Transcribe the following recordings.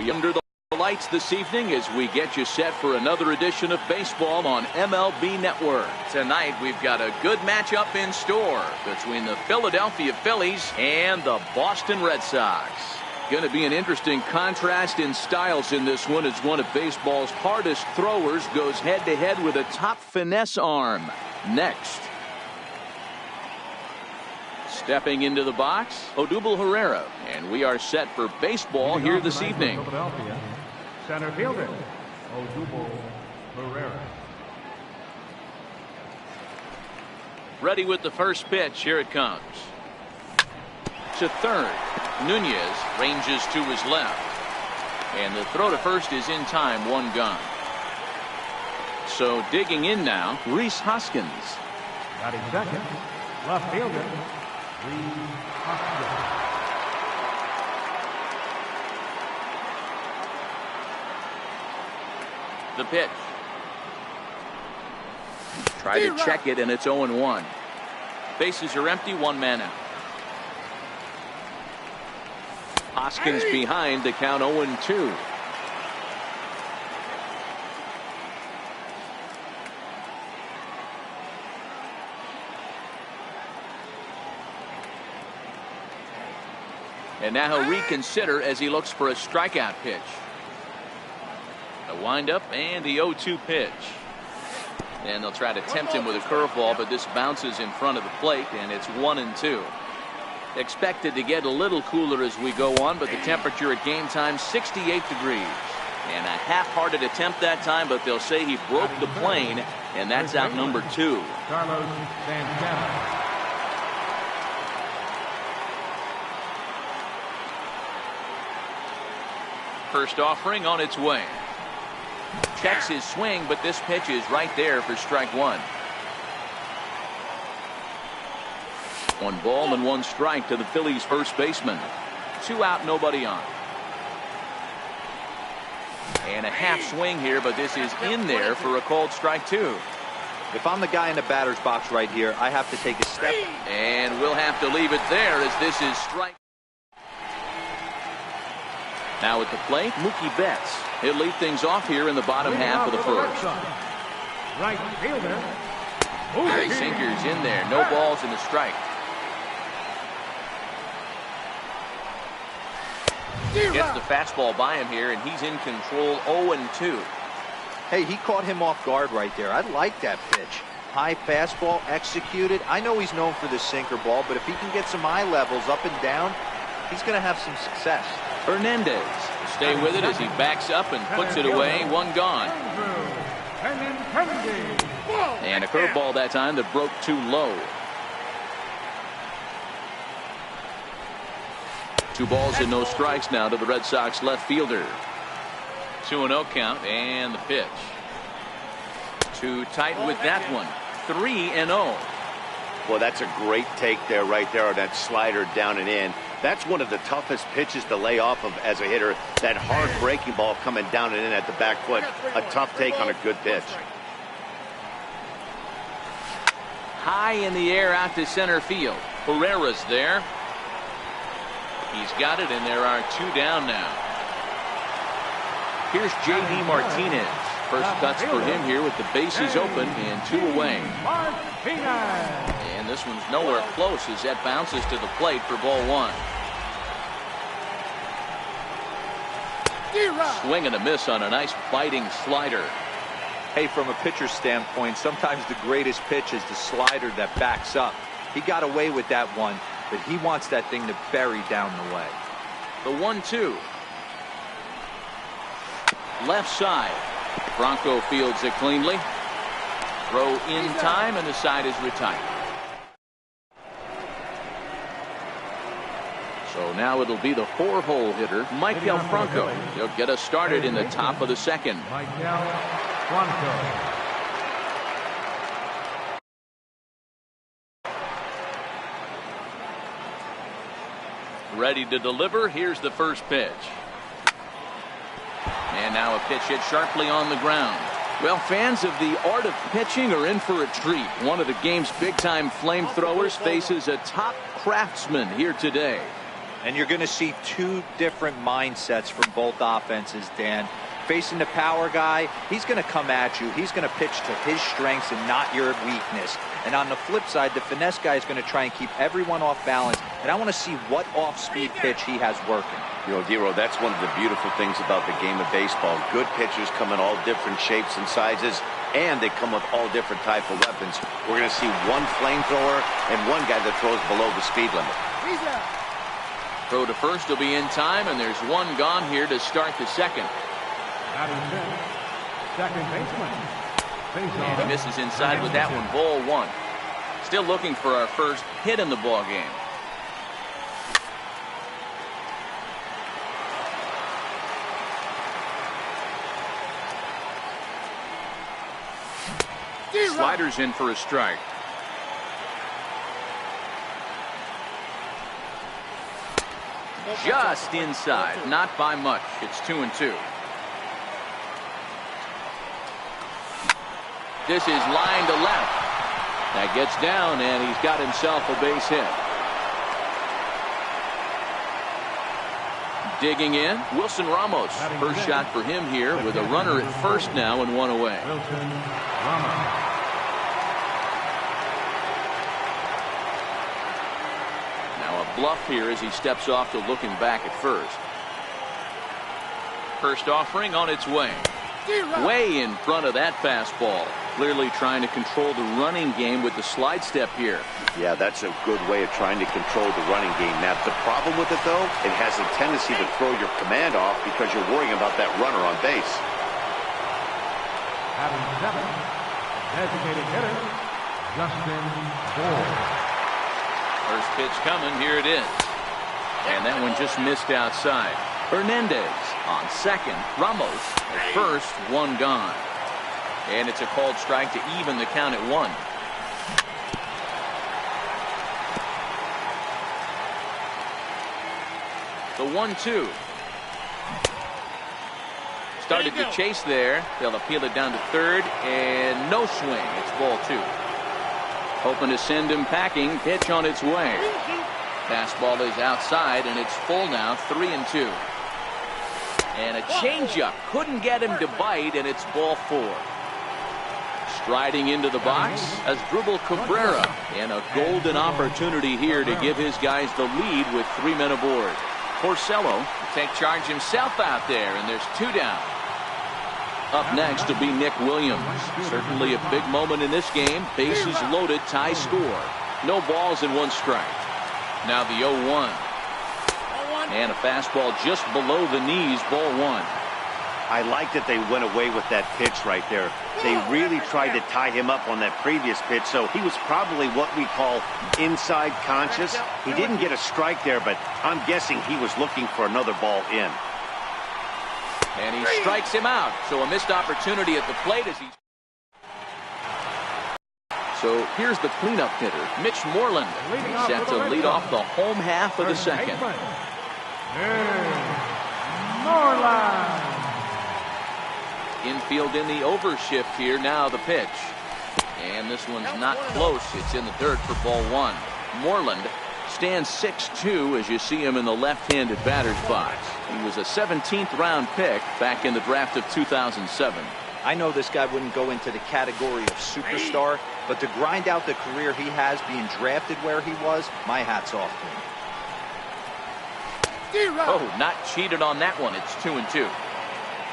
We under the lights this evening as we get you set for another edition of baseball on MLB Network. Tonight we've got a good matchup in store between the Philadelphia Phillies and the Boston Red Sox. Going to be an interesting contrast in styles in this one as one of baseball's hardest throwers goes head-to-head with a top finesse arm. Next. Stepping into the box, Odubel Herrera, and we are set for baseball here this evening. Philadelphia, center fielder, Odubel Herrera. Ready with the first pitch. Here it comes. To third. Nunez ranges to his left. And the throw to first is in time. One gone. So digging in now, Rhys Hoskins. Batting second, left fielder, Rhys Hoskins. The pitch. Try to check it, and it's 0-1. Bases are empty, one man out. Hoskins behind to count 0-2. And now he'll reconsider as he looks for a strikeout pitch. A windup and the 0-2 pitch. And they'll try to tempt him with a curveball, but this bounces in front of the plate, and it's 1-2. Expected to get a little cooler as we go on, but the temperature at game time 68 degrees. And a half-hearted attempt that time, but they'll say he broke the plane, and that's out number 2. Carlos Santana. First offering on its way. Checks his swing, but this pitch is right there for strike one. 1 ball and 1 strike to the Phillies first baseman. 2 out, nobody on. And a half swing here, but this is in there for a called strike 2. If I'm the guy in the batter's box right here, I have to take a step. And we'll have to leave it there as this is strike. Now at the plate, Mookie Betts. He'll lead things off here in the bottom half of the first. Right fielder. Sinkers in there, no balls and a strike. Gets the fastball by him here, and he's in control. 0-2. Hey, he caught him off guard right there. I like that pitch. High fastball executed. I know he's known for the sinker ball, but if he can get some eye levels up and down, he's going to have some success. Hernandez stay with it as he backs up and puts it away. 1 gone. And a curveball that time that broke too low. 2 balls and no strikes now to the Red Sox left fielder. 2-0 count, and the pitch. Too tight with that one. 3-0. Well, that's a great take there, right there on that slider down and in. That's one of the toughest pitches to lay off of as a hitter. That hard breaking ball coming down and in at the back foot. A tough take on a good pitch. High in the air out to center field. Herrera's there. He's got it, and there are 2 down now. Here's J.D. Martinez. First cuts for him here with the bases open and 2 away. And this one's nowhere close as that bounces to the plate for ball 1. Swing and a miss on a nice biting slider. Hey, from a pitcher's standpoint, sometimes the greatest pitch is the slider that backs up. He got away with that one, but he wants that thing to bury down the way. The 1-2. Left side. Bronco fields it cleanly. Throw in time, and the side is retired. So now it'll be the 4-hole hitter, Michael Franco. He'll get us started in the top of the second. Michael Franco. Ready to deliver. Here's the first pitch. And now a pitch hit sharply on the ground. Well, fans of the art of pitching are in for a treat. One of the game's big-time flamethrowers faces a top craftsman here today. And you're going to see two different mindsets from both offenses, Dan. Facing the power guy, he's going to come at you. He's going to pitch to his strengths and not your weakness. And on the flip side, the finesse guy is going to try and keep everyone off balance. And I want to see what off-speed pitch he has working. You know, Dero, that's one of the beautiful things about the game of baseball. Good pitchers come in all different shapes and sizes, and they come with all different type of weapons. We're going to see one flamethrower and one guy that throws below the speed limit. Throw to first will be in time, and there's one gone here to start the second. Second baseman. And he misses inside with that one. Ball one. Still looking for our first hit in the ball game. Sliders in for a strike. Just inside, not by much. It's 2-2. This is line to left. That gets down, and he's got himself a base hit. Digging in, Wilson Ramos. First shot for him here with a runner at first now and one away. Wilson Ramos. Now a bluff here as he steps off to looking back at first. First offering on its way. Way in front of that fastball. Clearly trying to control the running game with the slide step here. Yeah, that's a good way of trying to control the running game. Now, the problem with it, though, it has a tendency to throw your command off because you're worrying about that runner on base. Having seven, designated hitter, Justin Ford. First pitch coming. Here it is. And that one just missed outside. Hernandez on second. Ramos at first. One gone. And it's a called strike to even the count at one. The 1-2. Started to chase there. They'll appeal it down to third, and no swing. It's ball two. Hoping to send him packing. Pitch on its way. Fastball is outside, and it's full now. 3-2. And a changeup. Couldn't get him to bite, and it's ball four. Striding into the box as Dribble Cabrera, and a golden opportunity here to give his guys the lead with 3 men aboard. Porcello will take charge himself out there, and there's 2 down. Up next will be Nick Williams. Certainly a big moment in this game. Bases loaded, tie score. No balls and 1 strike. Now the 0-1. And a fastball just below the knees, ball 1. I like that they went away with that pitch right there. They really tried to tie him up on that previous pitch, so he was probably what we call inside conscious. He didn't get a strike there, but I'm guessing he was looking for another ball in. And he strikes him out, so a missed opportunity at the plate as he's... So here's the cleanup hitter, Mitch Moreland, set to lead off the home half of the second. Moreland. Infield in the overshift here. Now the pitch. And this one's not close. It's in the dirt for ball 1. Moreland stands 6'2" as you see him in the left-handed batter's box. He was a 17th round pick back in the draft of 2007. I know this guy wouldn't go into the category of superstar, but to grind out the career he has being drafted where he was, my hat's off to him. Oh, not cheated on that one. It's 2-2.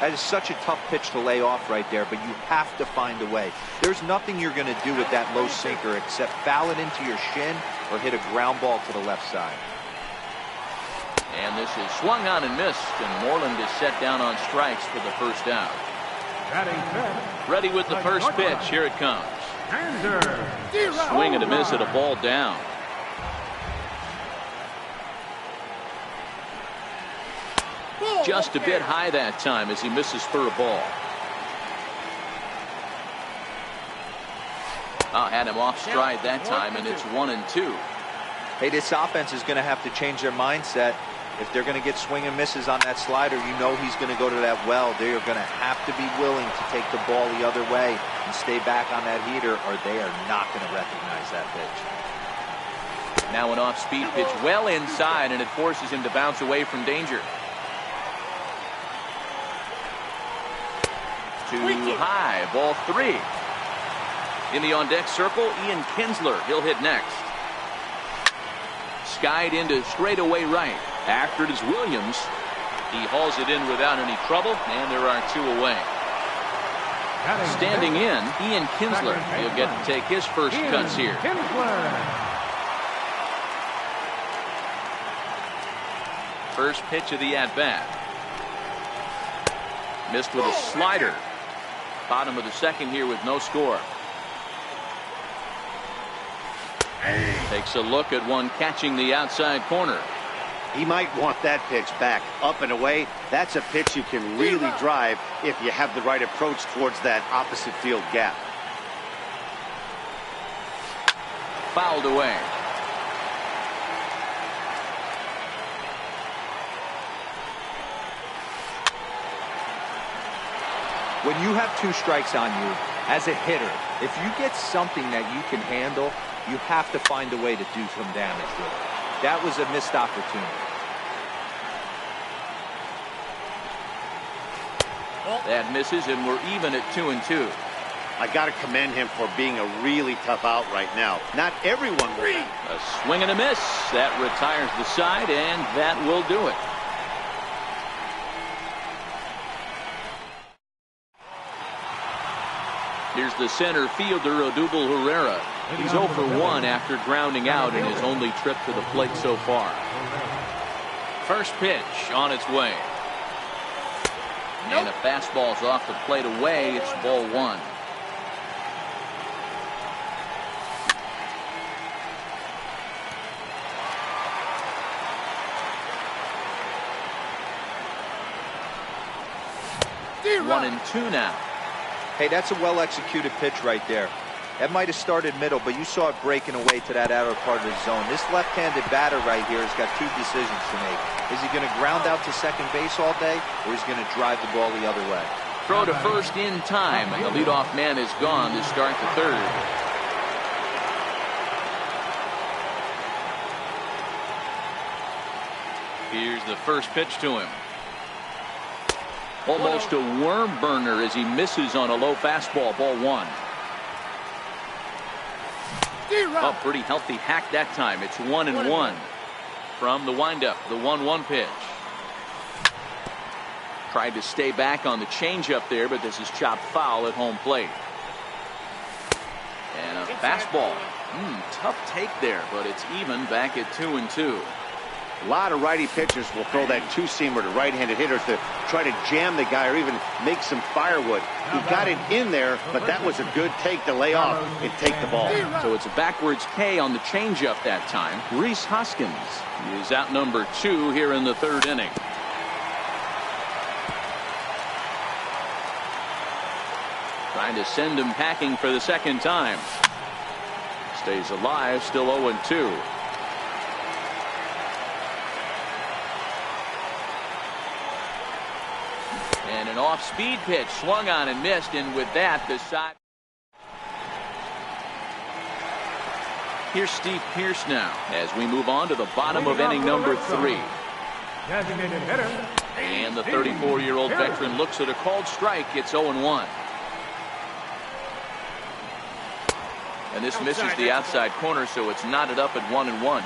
That is such a tough pitch to lay off right there, but you have to find a way. There's nothing you're going to do with that low sinker except foul it into your shin or hit a ground ball to the left side. And this is swung on and missed, and Moreland is set down on strikes for the first out. Ready with the first pitch. Here it comes. Swing and a miss at a ball down. Just a bit high that time as he misses for a ball. Had him off stride that time, and it's 1-2. Hey, this offense is going to have to change their mindset. If they're going to get swing and misses on that slider, you know he's going to go to that well. They are going to have to be willing to take the ball the other way and stay back on that heater, or they are not going to recognize that pitch. Now an off-speed pitch well inside, and it forces him to bounce away from danger. Too high, ball 3. In the on-deck circle, Ian Kinsler. He'll hit next. Skied into straightaway right. After it is Williams. He hauls it in without any trouble, and there are 2 away. Standing in, Ian Kinsler. He'll get to take his first cuts here. First pitch of the at-bat. Missed with a slider. Bottom of the second here with no score. Takes a look at one catching the outside corner. He might want that pitch back, up and away. That's a pitch you can really drive if you have the right approach towards that opposite field gap. Fouled away. When you have 2 strikes on you, as a hitter, if you get something that you can handle, you have to find a way to do some damage with it. That was a missed opportunity. That misses, and we're even at 2-2. I got to commend him for being a really tough out right now. Not everyone will. A swing and a miss. That retires the side, and that will do it. Here's the center fielder, Odubel Herrera. He's 0 for 1 after grounding out in his only trip to the plate so far. First pitch on its way. And a fastball's off the plate away. It's ball 1. One and 2 now. Hey, that's a well-executed pitch right there. That might have started middle, but you saw it breaking away to that outer part of the zone. This left-handed batter right here has got 2 decisions to make. Is he going to ground out to second base all day, or is he going to drive the ball the other way? Throw to first in time, and the leadoff man is gone to start the 3rd. Here's the first pitch to him. Almost a worm burner as he misses on a low fastball, ball 1. A pretty healthy hack that time. It's 1-1 from the windup, the 1-1 pitch. Tried to stay back on the changeup there, but this is chopped foul at home plate. And a fastball. Tough take there, but it's even back at 2-2. A lot of righty pitchers will throw that 2-seamer to right-handed hitters to try to jam the guy or even make some firewood. He got it in there, but that was a good take to lay off and take the ball. So it's a backwards K on the changeup that time. Rhys Hoskins is out number 2 here in the 3rd inning. Trying to send him packing for the 2nd time. Stays alive, still 0-2. And an off-speed pitch swung on and missed, and with that the side. Here's Steve Pearce now as we move on to the bottom of inning number 3. Designated hitter. And the 34-year-old veteran looks at a called strike. It's 0-1. And this misses the outside corner, so it's knotted up at 1-1.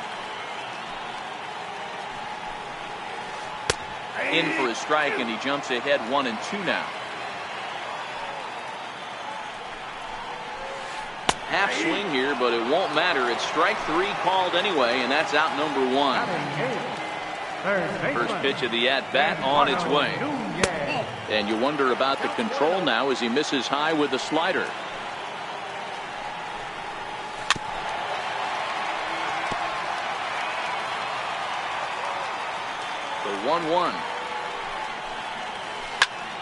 In for a strike, and he jumps ahead 1-2 now. Half swing here, but it won't matter. It's strike 3 called anyway, and that's out number 1. First pitch of the at-bat on its way. And you wonder about the control now as he misses high with the slider. The 1-1.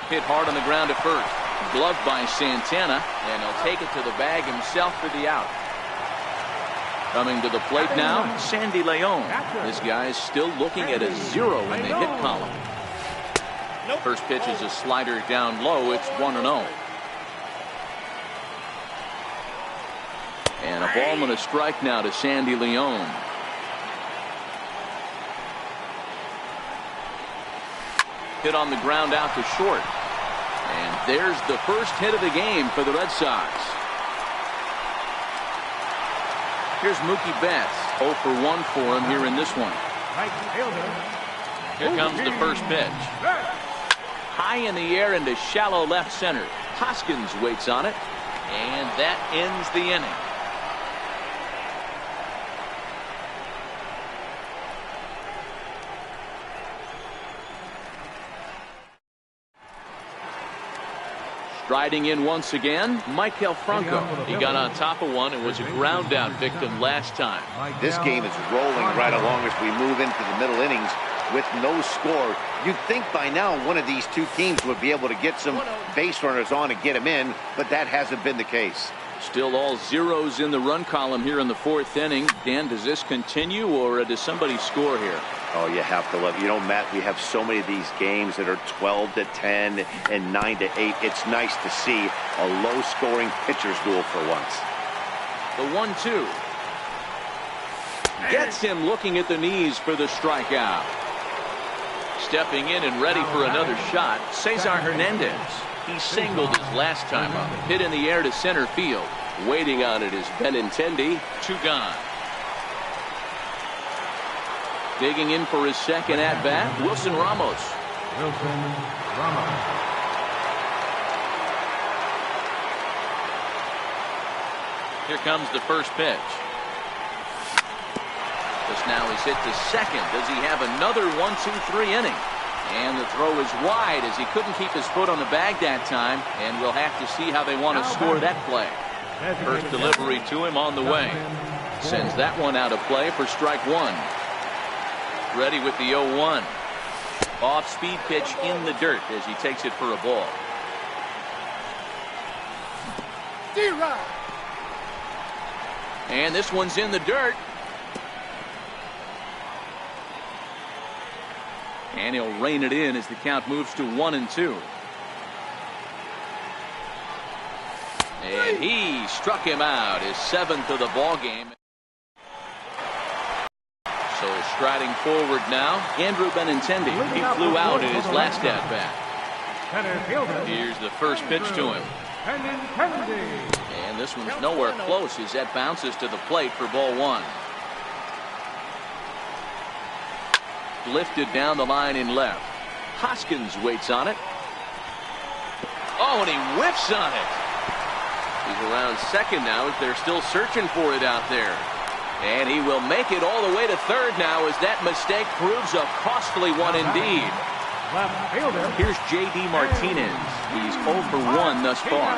Hit hard on the ground at first. Gloved by Santana, and he'll take it to the bag himself for the out. Coming to the plate now, Sandy Leon. This guy's still looking at a 0 in the hit column. First pitch is a slider down low. It's 1-0. And a ball and a strike now to Sandy Leon. Hit on the ground out to short. And there's the first hit of the game for the Red Sox. Here's Mookie Betts. 0 for 1 for him here in this one. Here comes the first pitch. High in the air into shallow left center. Hoskins waits on it. And that ends the inning. Striding in once again, Michael Franco. He got on top of one and was a ground out victim last time. This game is rolling right along as we move into the middle innings with no score. You'd think by now one of these two teams would be able to get some base runners on and get them in, but that hasn't been the case. Still all zeros in the run column here in the fourth inning. Dan, does this continue or does somebody score here? Oh, you have to love it. You know, Matt, we have so many of these games that are 12-10 and 9-8. It's nice to see a low-scoring pitcher's duel for once. The 1-2. Gets him looking at the knees for the strikeout. Stepping in and ready for another shot, Cesar Hernandez. He singled his last time up. Hit in the air to center field. Waiting on it is Benintendi. 2 gone. Digging in for his second at-bat, Wilson Ramos. Here comes the first pitch. This now is hit to second. Does he have another 1-2-3 inning? And the throw is wide as he couldn't keep his foot on the bag that time. And we'll have to see how they want to score that play. First delivery to him on the way. Sends that one out of play for strike one. Ready with the 0-1. Off-speed pitch in the dirt as he takes it for a ball. And this one's in the dirt. And he'll rein it in as the count moves to 1-2. And he struck him out, his 7th of the ball game. So striding forward now, Andrew Benintendi. He flew out in his last at-bat. Here's the first pitch to him. And this one's nowhere close as that bounces to the plate for ball one. Lifted down the line in left. Hoskins waits on it. Oh, and he whiffs on it. He's around second now as they're still searching for it out there. And he will make it all the way to third now as that mistake proves a costly one indeed. Here's J.D. Martinez. He's 0 for 1 thus far.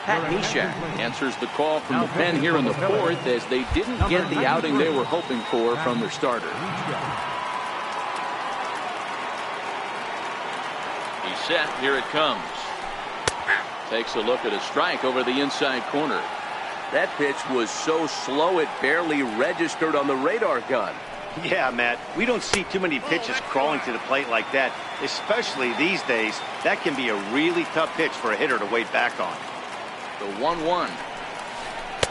Pat Neshek answers the call from the pen here in the fourth as they didn't get the outing they were hoping for from their starter. He's set. Here it comes. Takes a look at a strike over the inside corner. That pitch was so slow it barely registered on the radar gun. Yeah, Matt, we don't see too many pitches crawling to the plate like that, especially these days. That can be a really tough pitch for a hitter to wait back on. The 1-1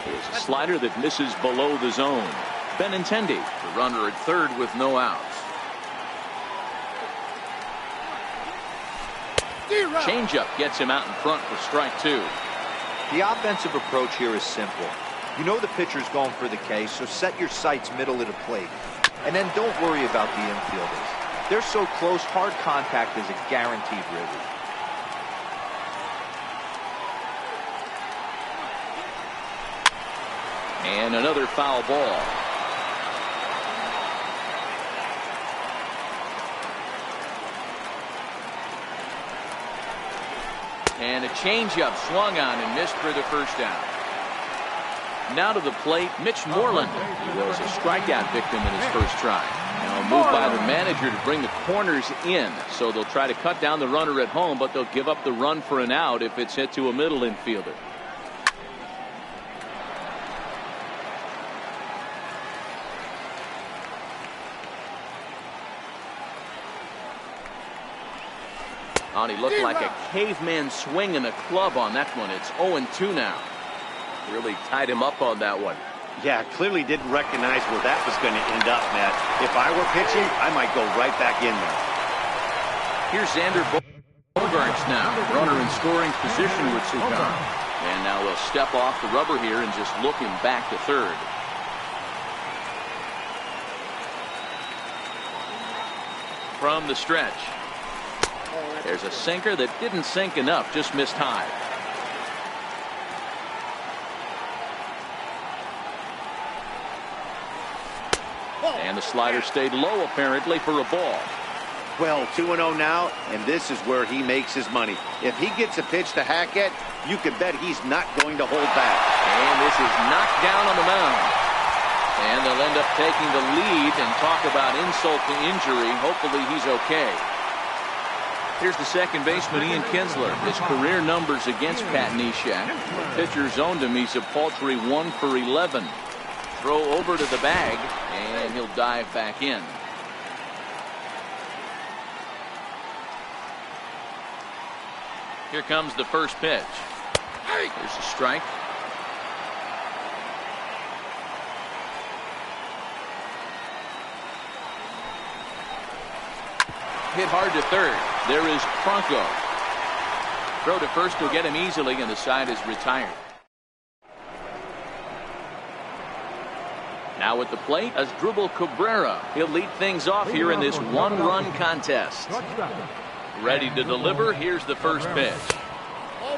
is a slider that misses below the zone. Benintendi, the runner at third with no outs. Changeup gets him out in front for strike two. The offensive approach here is simple. You know the pitcher's going for the K, so set your sights middle of the plate. And then don't worry about the infielders. They're so close, hard contact is a guaranteed relief. And another foul ball. And a changeup swung on and missed for the first down. Now to the plate, Mitch Moreland. He was a strikeout victim in his first try. Now a move by the manager to bring the corners in. So they'll try to cut down the runner at home, but they'll give up the run for an out if it's hit to a middle infielder. Oh, he looked like a caveman swinging a club on that one. It's 0-2 now. Really tied him up on that one. Yeah, clearly didn't recognize where that was going to end up, Matt. If I were pitching, I might go right back in there. Here's Xander Bogaerts now. Runner in scoring position with Sukan. And now he'll step off the rubber here and just look him back to third. From the stretch. There's a sinker that didn't sink enough, just missed high. And the slider stayed low apparently for a ball. Well, 2-0 now, and this is where he makes his money. If he gets a pitch to hack at, you can bet he's not going to hold back. And this is knocked down on the mound. And they'll end up taking the lead, and talk about insult to injury. Hopefully he's okay. Here's the second baseman, Ian Kinsler. His career numbers against Pat Neshek. The pitcher's owned him. He's a paltry 1 for 11. Throw over to the bag, and he'll dive back in. Here comes the first pitch. Here's a strike. Hit hard to third. There is Franco. Throw to first will get him easily, and the side is retired. Now at the plate, Asdrubal Cabrera. He'll lead things off here in this one-run contest. Ready to deliver. Here's the first pitch.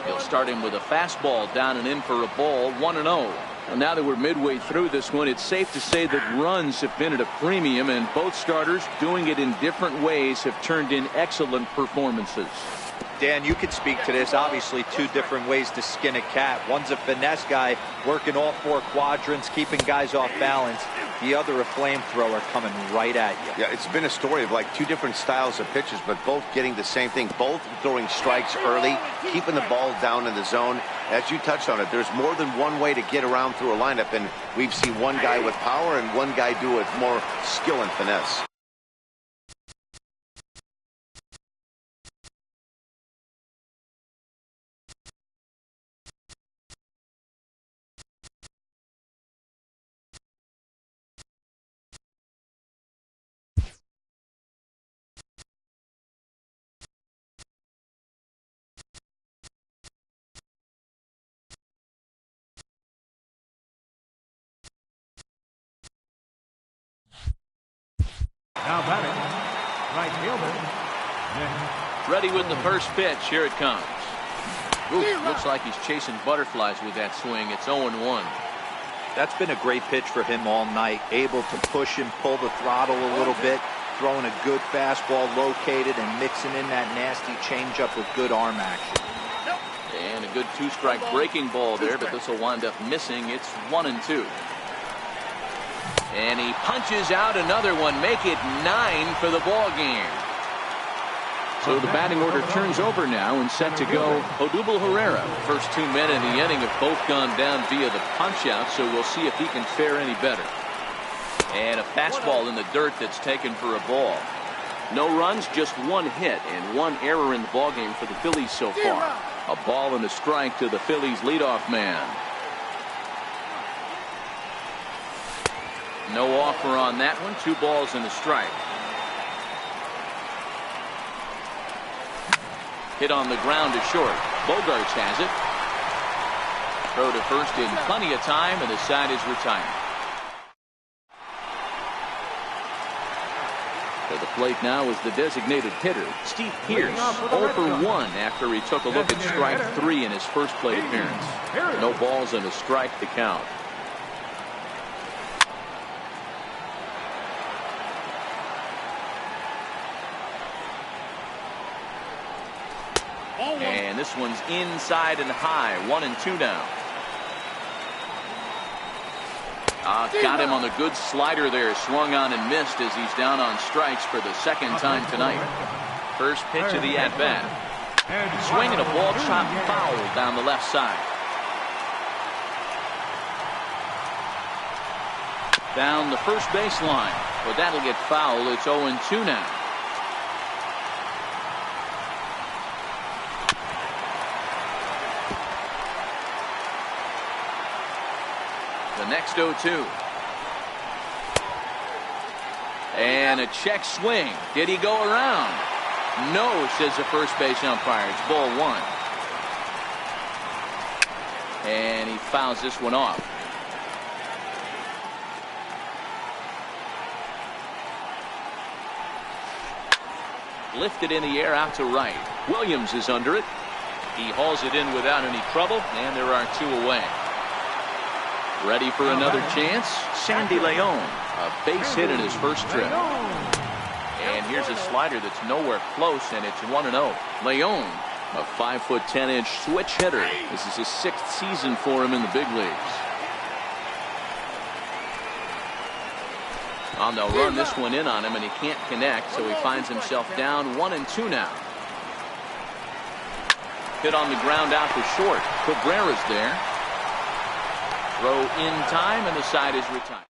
He'll start him with a fastball down and in for a ball, 1-0. And now that we're midway through this one, it's safe to say that runs have been at a premium, and both starters, doing it in different ways, have turned in excellent performances. Dan, you could speak to this. Obviously, two different ways to skin a cat. One's a finesse guy working all four quadrants, keeping guys off balance. The other a flamethrower coming right at you. Yeah, it's been a story of like two different styles of pitches, but both getting the same thing. Both throwing strikes early, keeping the ball down in the zone. As you touched on it, there's more than one way to get around through a lineup, and we've seen one guy with power and one guy do it with more skill and finesse. Now batting, right fielder. Ready with the first pitch. Here it comes. Ooh, looks like he's chasing butterflies with that swing. It's 0-1. That's been a great pitch for him all night. Able to push and pull the throttle a little bit. Throwing a good fastball located and mixing in that nasty changeup with good arm action. And a good two-strike breaking ball there, but this will wind up missing. It's 1-2. And he punches out another one, make it 9 for the ball game. So the batting order turns over now, and set to go Odubel Herrera. First 2 men in the inning have both gone down via the punch-out, so we'll see if he can fare any better. And a fastball in the dirt that's taken for a ball. No runs, just one hit, and one error in the ball game for the Phillies so far. A ball and a strike to the Phillies leadoff man. No offer on that one. 2 balls and a strike. Hit on the ground to short. Bogaerts has it. Throw to first in plenty of time, and the side is retired. To the plate now is the designated hitter, Steve Pearce, 0 for 1 after he took a look at strike 3 in his first plate appearance. No balls and a strike to count. And this one's inside and high. 1-2 now. Got him on the good slider there. Swung on and missed as he's down on strikes for the second time tonight. First pitch of the at-bat. Swinging a ball chopped foul down the left side. Down the first baseline. But that'll get fouled. It's 0-2 now. The next 0-2. And a check swing. Did he go around? No, says the first base umpire. It's ball 1. And he fouls this one off. Lifted in the air out to right. Williams is under it. He hauls it in without any trouble, and there are 2 away. Ready for another chance? Sandy Leon, a base hit in his first trip. And here's a slider that's nowhere close, and it's 1-0. Leon, a 5'10" switch hitter. This is his 6th season for him in the big leagues. Well, they'll run this one in on him, and he can't connect, so he finds himself down 1-2 now. Hit on the ground out for short. Cabrera's there. Throw in time, and the side is retired.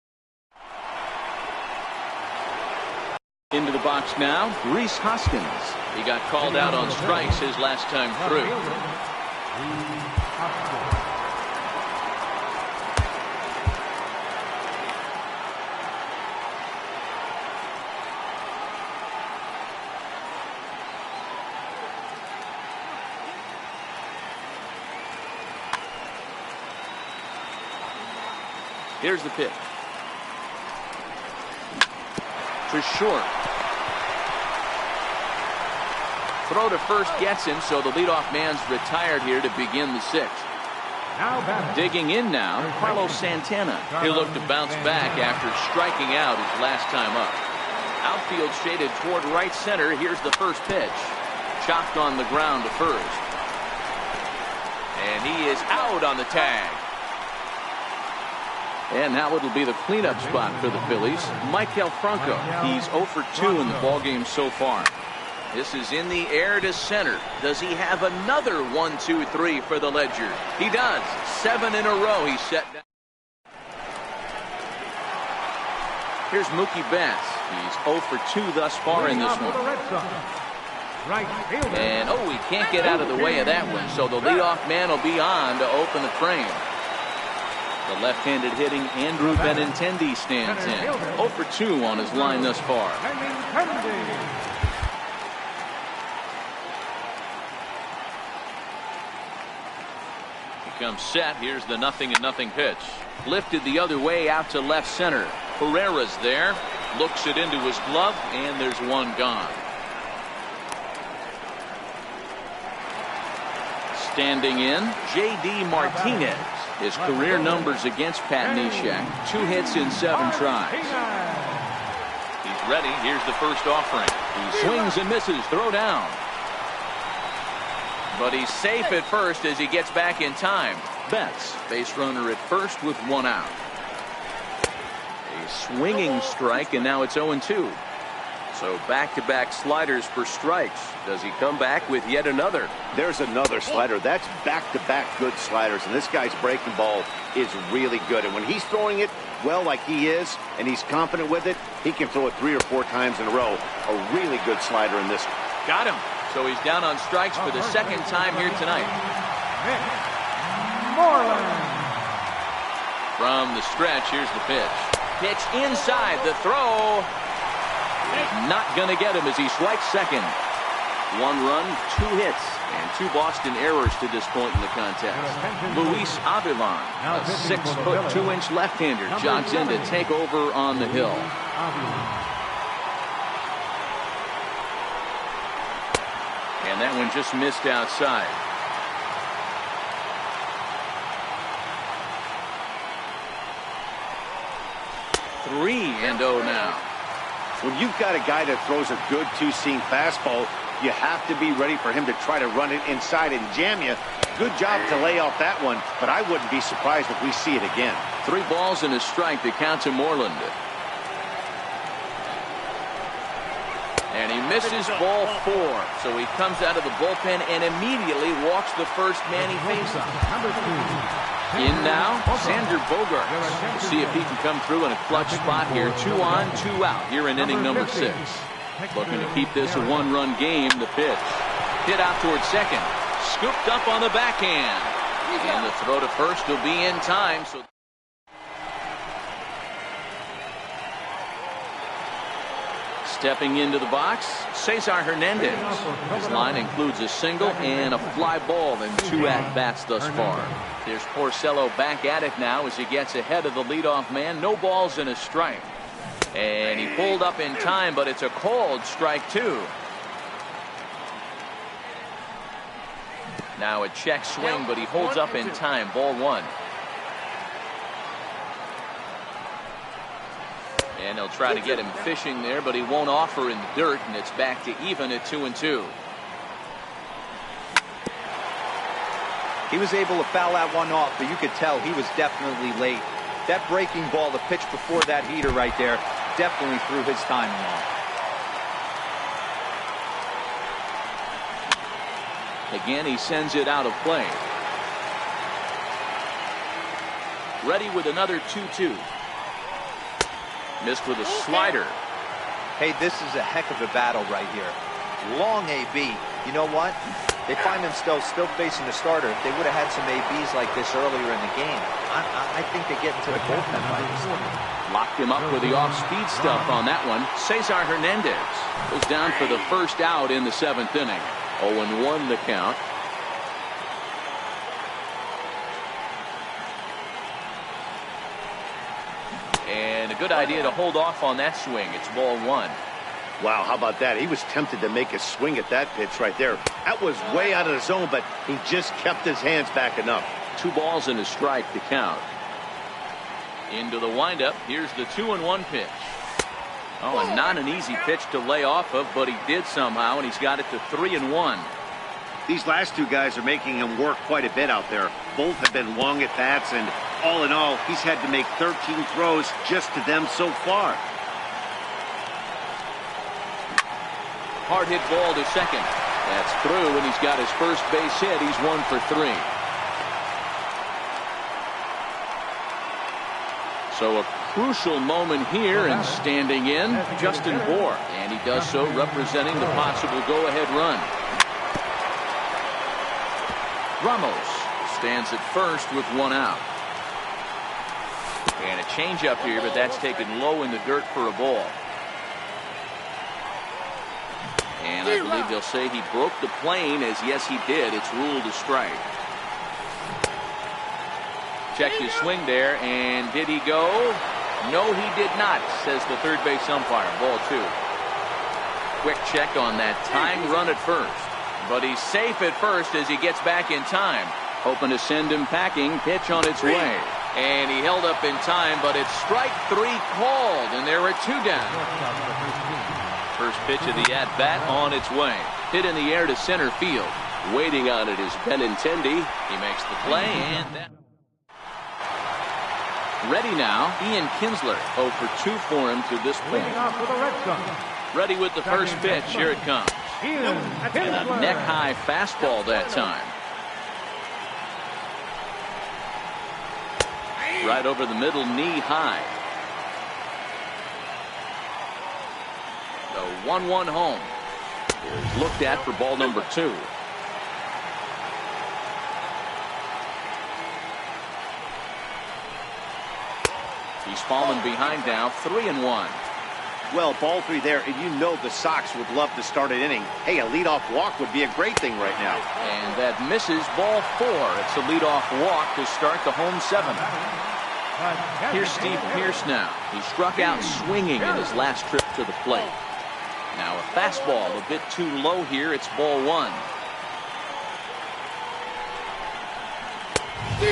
Into the box now, Rhys Hoskins. He got called out on strikes his last time through. Here's the pitch. To short. Throw to first gets him, so the leadoff man's retired here to begin the 6th. Digging in now, Carlos Santana. He'll look to bounce back after striking out his last time up. Outfield shaded toward right center. Here's the first pitch. Chopped on the ground to first. And he is out on the tag. And now it'll be the cleanup spot for the Phillies. Maikel Franco. He's 0 for 2 in the ballgame so far. This is in the air to center. Does he have another 1-2-3 for the Ledger? He does. 7 in a row he's set down. Here's Mookie Betts. He's 0 for 2 thus far in this one. And he can't get out of the way of that one. So the leadoff man will be on to open the frame. The left-handed hitting Andrew Benintendi stands in. 0 for 2 on his line thus far. He comes set. Here's the 0-0 pitch. Lifted the other way out to left center. Herrera's there. Looks it into his glove, and there's one gone. Standing in, J.D. Martinez. His career numbers against Pat Neshek. 2 hits in 7 tries. He's ready. Here's the first offering. He swings and misses. Throw down. But he's safe at first as he gets back in time. Betts, base runner at first with 1 out. A swinging strike, and now it's 0-2. So back-to-back sliders for strikes. Does he come back with yet another? There's another slider. That's back-to-back good sliders, and this guy's breaking ball is really good. And when he's throwing it well like he is, and he's confident with it, he can throw it 3 or 4 times in a row. A really good slider in this one. Got him. So he's down on strikes for the 2nd time here tonight. From the stretch, here's the pitch. Pitch inside, the throw. Not going to get him as he swipes second. 1 run, 2 hits, and 2 Boston errors to this point in the contest. Luis Avilan, a 6' 2" left-hander, jogs in to take over on the hill. And that one just missed outside. Three and 0 now. When you've got a guy that throws a good 2-seam fastball, you have to be ready for him to try to run it inside and jam you. Good job to lay off that one, but I wouldn't be surprised if we see it again. 3 balls and a strike to count to Moreland. And he misses ball 4. So he comes out of the bullpen and immediately walks the first man he faces. In now, Xander Bogaerts. We'll see if he can come through in a clutch spot here. 2 on, 2 out here in inning number 6. Looking to keep this a 1-run game. The pitch. Hit out towards second. Scooped up on the backhand. And the throw to first will be in time. So Stepping into the box, Cesar Hernandez. His line includes a single and a fly ball in 2 at-bats thus far. There's Porcello back at it now as he gets ahead of the leadoff man. No balls and a strike. And he pulled up in time, but it's a called strike 2. Now a check swing, but he holds up in time. Ball 1. And they'll try to get him fishing there, but he won't offer in the dirt, and it's back to even at 2-2. He was able to foul that one off, but you could tell he was definitely late. That breaking ball, the pitch before that heater right there, definitely threw his timing off. Again, he sends it out of play. Ready with another 2-2. Missed with a slider. Hey, this is a heck of a battle right here. Long AB. You know what? They find themselves still facing the starter. If they would have had some ABs like this earlier in the game, I think they get into the bullpen by this time. Locked him up with the off-speed stuff on that one. Cesar Hernandez goes down for the first out in the 7th inning. 0-1 the count. And a good idea to hold off on that swing. It's ball 1. Wow, how about that? He was tempted to make a swing at that pitch right there. That was way out of the zone, but he just kept his hands back enough. 2 balls and a strike to count. Into the windup. Here's the 2-1 pitch. Oh, and not an easy pitch to lay off of, but he did somehow, and he's got it to 3-1. These last 2 guys are making him work quite a bit out there. Both have been long at bats, and all in all, he's had to make 13 throws just to them so far. Hard hit ball to second. That's through, and he's got his first base hit. He's 1 for 3. So a crucial moment here, and standing in, Justin Bour. And he does so representing the possible go-ahead run. Ramos stands at first with 1 out. And a changeup here, but that's taken low in the dirt for a ball. And I believe they'll say he broke the plane, as yes he did. It's ruled a strike. Checked his swing there, and did he go? No, he did not, says the third base umpire. Ball 2. Quick check on that tying run at first. But he's safe at first as he gets back in time. Hoping to send him packing. Pitch on its way. And he held up in time, but it's strike 3 called, and there are 2 down. First pitch of the at-bat on its way. Hit in the air to center field. Waiting on it is Benintendi. He makes the play, and that... Ready now, Ian Kinsler. 0 for 2 for him to this point. Ready with the first pitch. Here it comes. And a neck-high fastball that time. Right over the middle, knee high. The 1-1 home is looked at for ball number 2. He's fallen behind now, 3-1. Well, ball 3 there, and you know the Sox would love to start an inning. Hey, a leadoff walk would be a great thing right now. And that misses ball 4. It's a leadoff walk to start the home 7th. Here's Steve Pearce now. He struck out swinging in his last trip to the plate. Now a fastball a bit too low here. It's ball 1.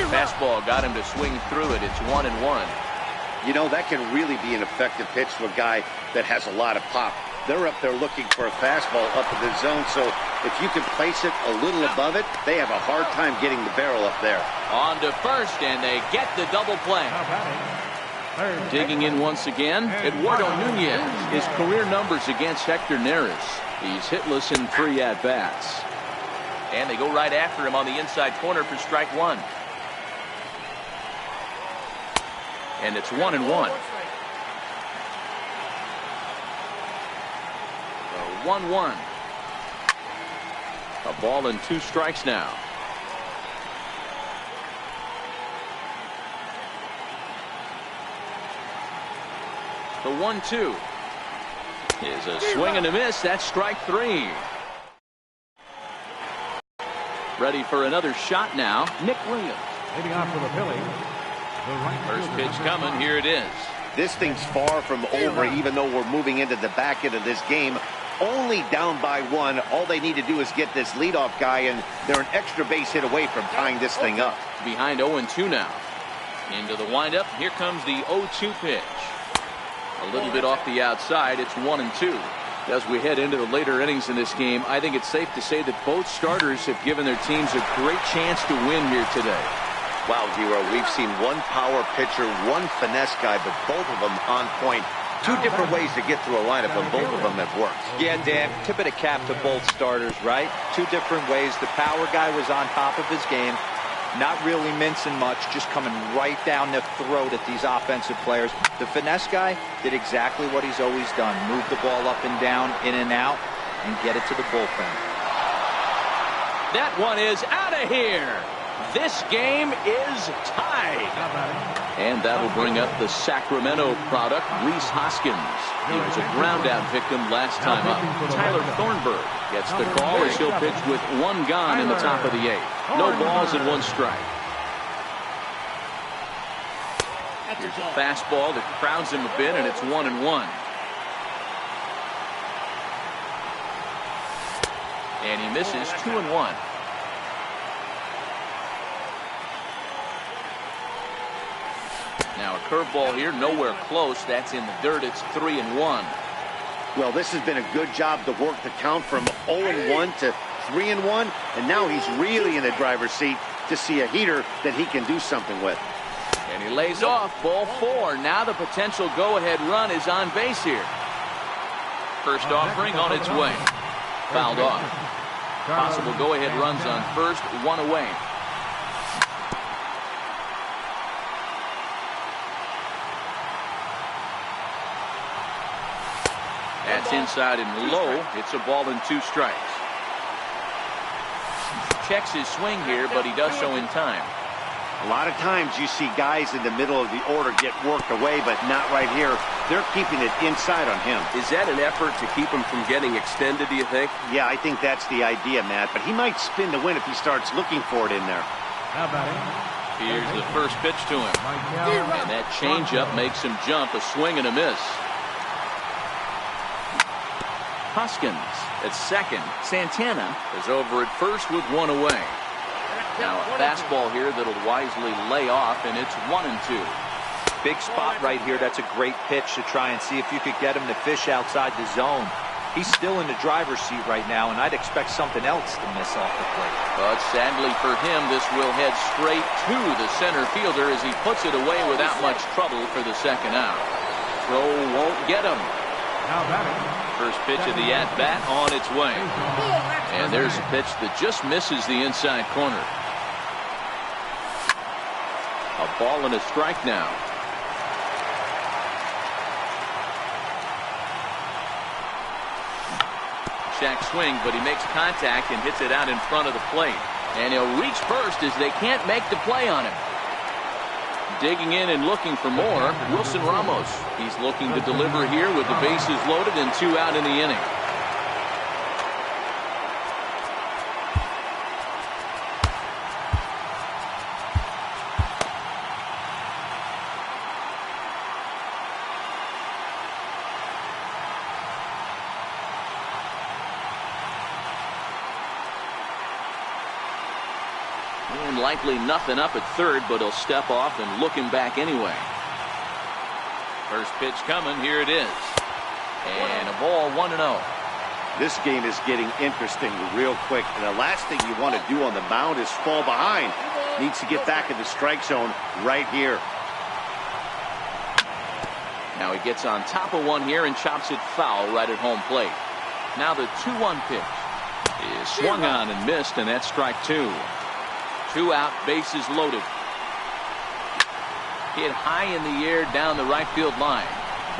Fastball got him to swing through it. It's 1-1. You know, that can really be an effective pitch to a guy that has a lot of pop. They're up there looking for a fastball up in the zone, so if you can place it a little above it, they have a hard time getting the barrel up there. On to first, and they get the double play. Digging in once again, Eduardo Nunez. His career numbers against Hector Neris. He's hitless in 3 at-bats. And they go right after him on the inside corner for strike 1. And it's 1-1. 1-1. A ball and 2 strikes now. The 1-2. Is a swing and a miss. That's strike 3. Ready for another shot now. Nick Williams. Leading off for the Phillies. First pitch coming. Here it is. This thing's far from over, even though we're moving into the back end of this game. Only down by 1. All they need to do is get this leadoff guy, and they're an extra base hit away from tying this thing up. Behind 0-2 now. Into the windup. Here comes the 0-2 pitch. A little bit off the outside. It's 1-2. As we head into the later innings in this game, I think it's safe to say that both starters have given their teams a great chance to win here today. Wow, Hero, we've seen one power pitcher, one finesse guy, but both of them on point. 2 different ways to get through a lineup, and both of them have worked. Yeah, Dan, tip of the cap to both starters, right? 2 different ways. The power guy was on top of his game. Not really mincing much, just coming right down the throat at these offensive players. The finesse guy did exactly what he's always done. Move the ball up and down, in and out, and get it to the bullpen. That one is out of here. This game is tied. And that'll bring up the Sacramento product, Rhys Hoskins. He was a ground-out victim last time up. Tyler Thornburg gets the call as he'll pitch with 1 gone in the top of the 8th. No balls and 1 strike. Here's a fastball that crowds him a bit, and it's 1-1. And he misses 2-1. Now a curveball here, nowhere close. That's in the dirt. It's 3-1. Well, this has been a good job to work the count from 0-1 to 3-1, and now he's really in the driver's seat to see a heater that he can do something with. And he lays off, ball 4. Now the potential go-ahead run is on base here. First offering on its way. Fouled off. Possible go-ahead runs on first, 1 away. That's inside and low. It's a ball and 2 strikes. Checks his swing here, but he does so in time. A lot of times you see guys in the middle of the order get worked away, but not right here. They're keeping it inside on him. Is that an effort to keep him from getting extended, do you think? Yeah, I think that's the idea, Matt. But he might spin the win if he starts looking for it in there. How about it? Here's the first pitch to him. And that changeup makes him jump. A swing and a miss. Hoskins at second. Santana is over at first with 1 away. Now a fastball here that'll wisely lay off, and it's 1-2. Big spot right here. That's a great pitch to try and see if you could get him to fish outside the zone. He's still in the driver's seat right now, and I'd expect something else to miss off the plate. But sadly for him, this will head straight to the center fielder as he puts it away without much trouble for the second out. Throw won't get him. How about it? First pitch of the at-bat on its way. And there's a pitch that just misses the inside corner. A ball and a strike now. Shack swing, but he makes contact and hits it out in front of the plate. And he'll reach first as they can't make the play on him. Digging in and looking for more, Wilson Ramos. He's looking to deliver here with the bases loaded and 2 out in the inning. And likely nothing up at third, but he'll step off and look him back anyway. First pitch coming. Here it is. And a ball, 1-0. This game is getting interesting real quick, and the last thing you want to do on the mound is fall behind. Needs to get back in the strike zone right here. Now he gets on top of one here and chops it foul right at home plate. Now the 2-1 pitch is swung on and missed, and that's strike 2. 2 out, bases loaded. Hit high in the air down the right field line.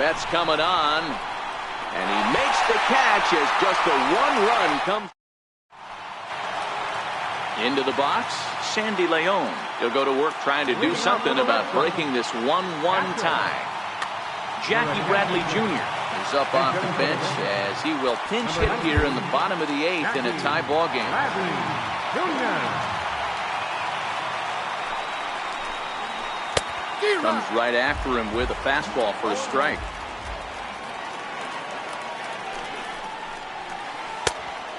Betts coming on, and he makes the catch as just a 1 run comes into the box. Sandy Leon. He'll go to work trying to do something about breaking this 1-1 tie. Jackie Bradley Jr. is comes up off the bench as he will pinch hit here in the bottom of the 8th in a tie ball game. Comes right after him with a fastball for a strike.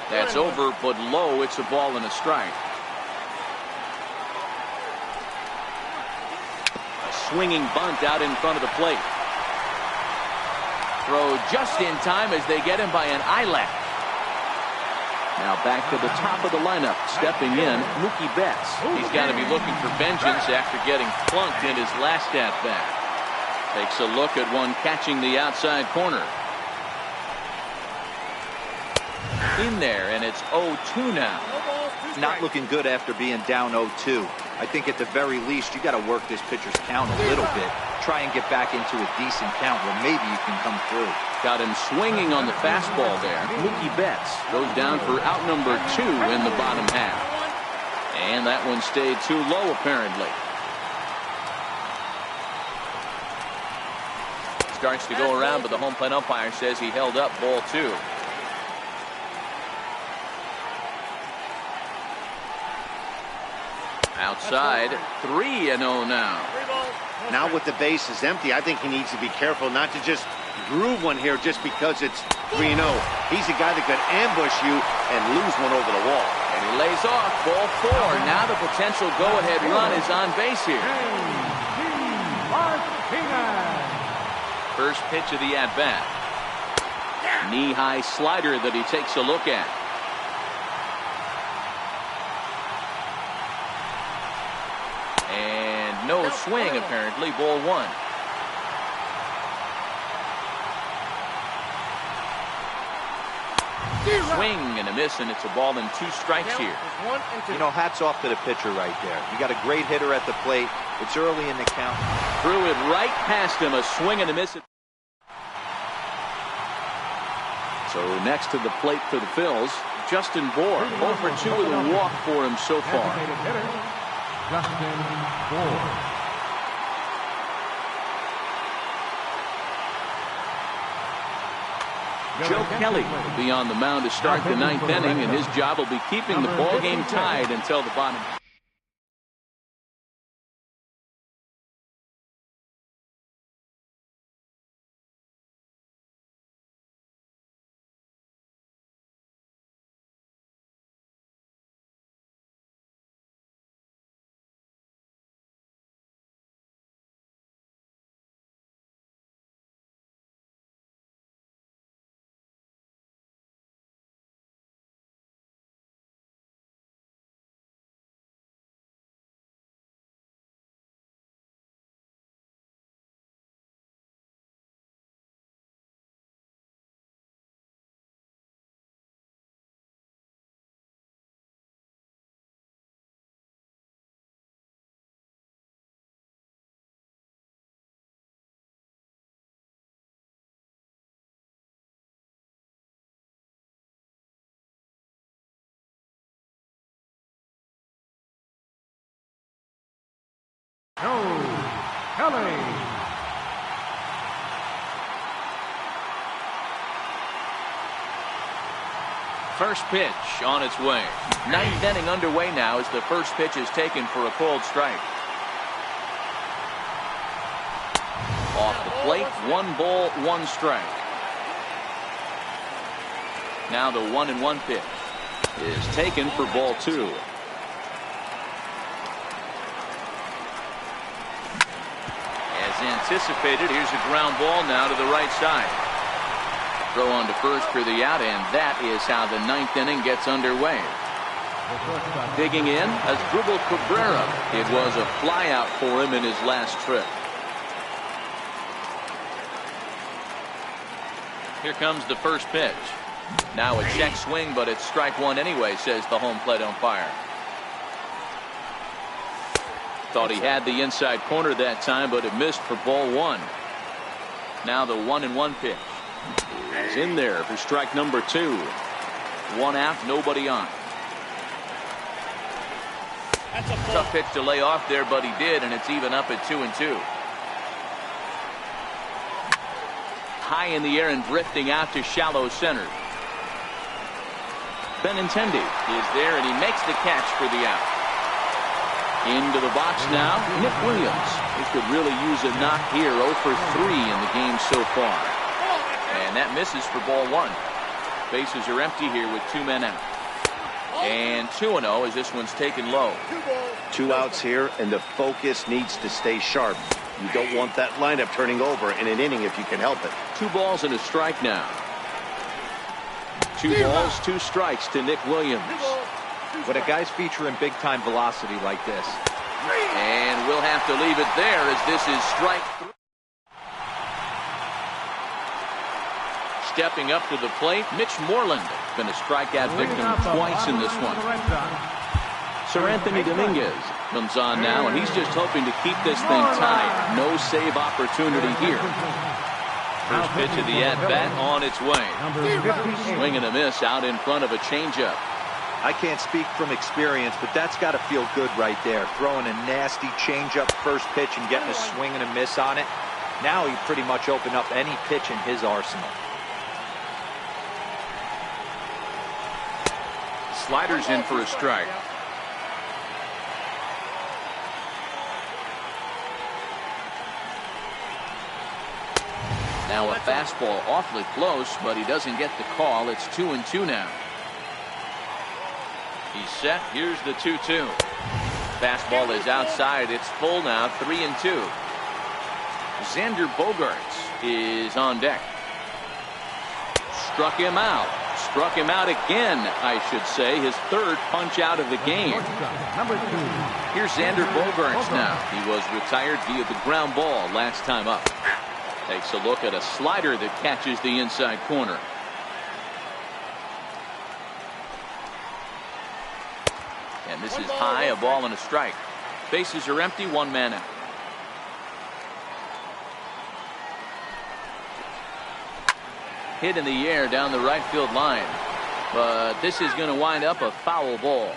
That's over, but low. It's a ball and a strike. A swinging bunt out in front of the plate. Throw just in time as they get him by an eyelash. Now back to the top of the lineup. Stepping in, Mookie Betts. He's got to be looking for vengeance after getting plunked in his last at-bat. Takes a look at one catching the outside corner. In there, and it's 0-2 now. Not looking good after being down 0-2. I think at the very least you got to work this pitcher's count a little bit. Try and get back into a decent count where maybe you can come through. Got him swinging on the fastball there. Mookie Betts goes down for out number 2 in the bottom half. And that one stayed too low apparently. Starts to go around, but the home plate umpire says he held up ball 2. Outside, 3-0 now. Now with the bases empty, I think he needs to be careful not to just groove one here just because it's 3-0. He's a guy that could ambush you and lose one over the wall. And he lays off ball 4. Now the potential go-ahead run is on base here. First pitch of the at-bat. Knee-high slider that he takes a look at. No swing, apparently. Ball 1. Swing and a miss, and it's a ball and 2 strikes here. You know, hats off to the pitcher right there. You got a great hitter at the plate. It's early in the count. Threw it right past him. A swing and a miss. So next to the plate for the Phils, Justin Bour. 0 for 2 with a walk for him so far. Justin Bour. Joe Kelly will be on the mound to start the 9th inning, and his job will be keeping the ball game tied until the bottom. Kelly. First pitch on its way. 9th inning underway now as the first pitch is taken for a called strike. Off the plate, 1 ball, 1 strike. Now the 1-1 pitch is taken for ball 2. Anticipated. Here's a ground ball now to the right side. Throw on to first for the out, and that is how the 9th inning gets underway. Digging in, Asdrubal Cabrera. It was a flyout for him in his last trip. Here comes the first pitch. Now a check swing, but it's strike 1 anyway, says the home plate umpire. Thought he had the inside corner that time, but it missed for ball 1. Now the 1-1 pitch is in there for strike number 2. 1 out, nobody on. Tough pitch to lay off there, but he did, and it's even up at 2-2. high in the air and drifting out to shallow center. Benintendi is there, and he makes the catch for the out. Into the box now, Nick Williams. He could really use a knock here. 0 for 3 in the game so far. And that misses for ball 1. Bases are empty here with 2 men out. And 2-0 as this one's taken low. 2 outs here, and the focus needs to stay sharp. You don't want that lineup turning over in an inning if you can help it. 2 balls and a strike now. 2 balls, 2 strikes to Nick Williams. When a guy's featuring big-time velocity like this. And we'll have to leave it there as this is strike 3. Stepping up to the plate, Mitch Moreland. Been a strikeout victim twice in this one. Sir Anthony Dominguez comes on now, and he's just hoping to keep this thing tied. No save opportunity here. First pitch of the at-bat on its way. Swing and a miss out in front of a changeup. I can't speak from experience, but that's got to feel good right there. Throwing a nasty changeup first pitch and getting a swing and a miss on it. Now he pretty much opened up any pitch in his arsenal. Sliders in for a strike. Now a fastball awfully close, but he doesn't get the call. It's 2-2 now. He's set. Here's the 2-2. Fastball is outside. It's full now. 3-2. Xander Bogaerts is on deck. Struck him out. Struck him out again, I should say. His 3rd punch out of the game. Here's Xander Bogaerts now. He was retired via the ground ball last time up. Takes a look at a slider that catches the inside corner. And this is high, a ball and a strike. Bases are empty, 1 man out. Hit in the air down the right field line. But this is going to wind up a foul ball.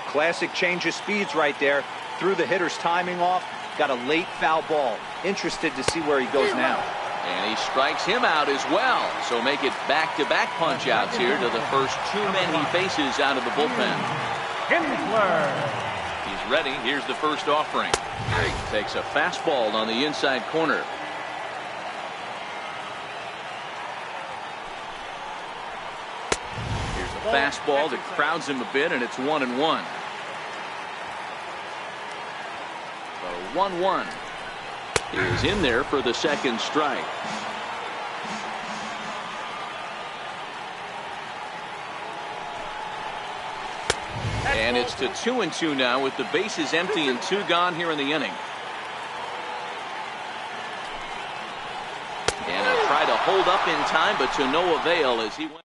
Classic change of speeds right there. Threw the hitter's timing off. Got a late foul ball. Interested to see where he goes now. And he strikes him out as well. So make it back-to-back punch outs here to the first 2 men he faces out of the bullpen. He's ready. Here's the first offering. Takes a fastball on the inside corner. Here's a fastball that crowds him a bit, and it's 1-1. So 1-1 is in there for the second strike. And it's to 2-2 now with the bases empty and 2 gone here in the inning. And he'll try to hold up in time, but to no avail as he went.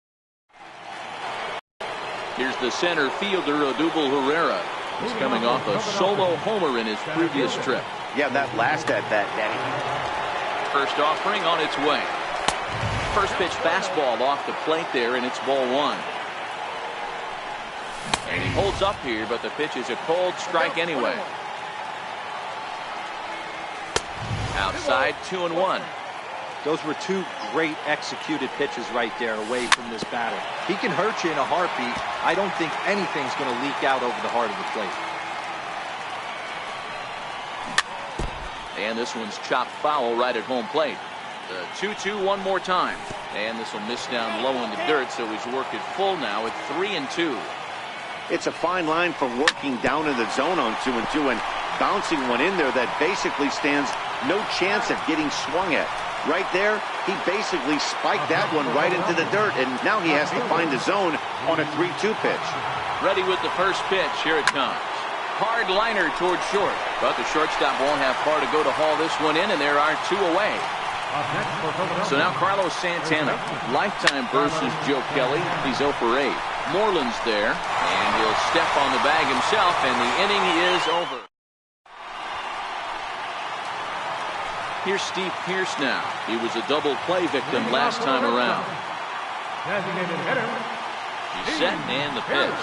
Here's the center fielder, Odubel Herrera. He's coming off a solo homer in his previous trip. Yeah, that last at bat, Danny. First offering on its way. First pitch fastball off the plate there, and it's ball 1. And he holds up here, but the pitch is a cold strike anyway. Outside, 2-1. Those were 2 great executed pitches right there away from this batter. He can hurt you in a heartbeat. I don't think anything's going to leak out over the heart of the plate. And this one's chopped foul right at home plate. The 2-2 one more time. And this will miss down low in the dirt, so he's worked it full now at 3-2. It's a fine line for working down in the zone on 2-2 and bouncing one in there that basically stands no chance of getting swung at. Right there, he basically spiked that one right into the dirt, and now he has to find the zone on a 3-2 pitch. Ready with the first pitch. Here it comes. Hard liner towards short, but the shortstop won't have far to go to haul this one in, and there are 2 away. So now Carlos Santana, lifetime versus Joe Kelly. He's 0 for 8. Moreland's there, and he'll step on the bag himself, and the inning is over. Here's Steve Pearce now. He was a double play victim last time around. He's set, and the pitch.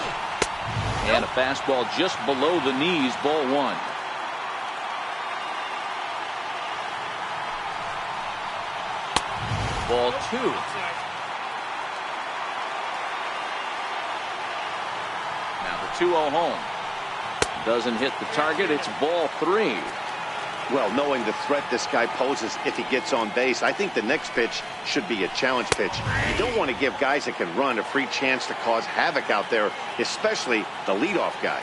And a fastball just below the knees, ball 1. Ball 2. Now the 2-0 home. Doesn't hit the target. It's ball 3. Well, knowing the threat this guy poses if he gets on base, I think the next pitch should be a challenge pitch. You don't want to give guys that can run a free chance to cause havoc out there, especially the leadoff guy.